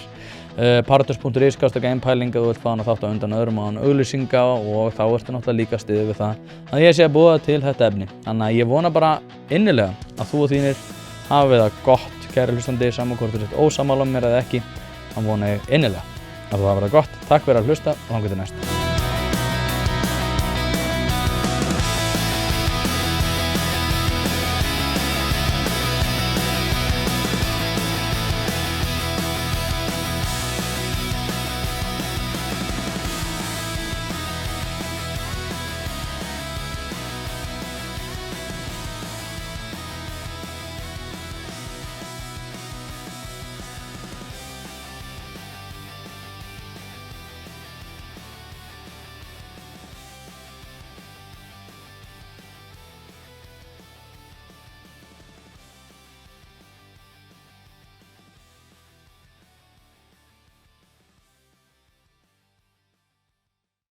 Paratus.is /einpæling að þú vilt fá hana þátt á undan öðrum á hann auglýsinga og þá ertu náttúrulega líka stiðið við það að ég sé að búa til þetta efni. Þannig að ég vona bara innilega að þú og þínir hafið það gott, kæri hlustandi, saman hvort þú sért ósammála mér eða ekki, þá vona ég innilega að það verða gott. Takk fyrir að hlusta og þangað til næst.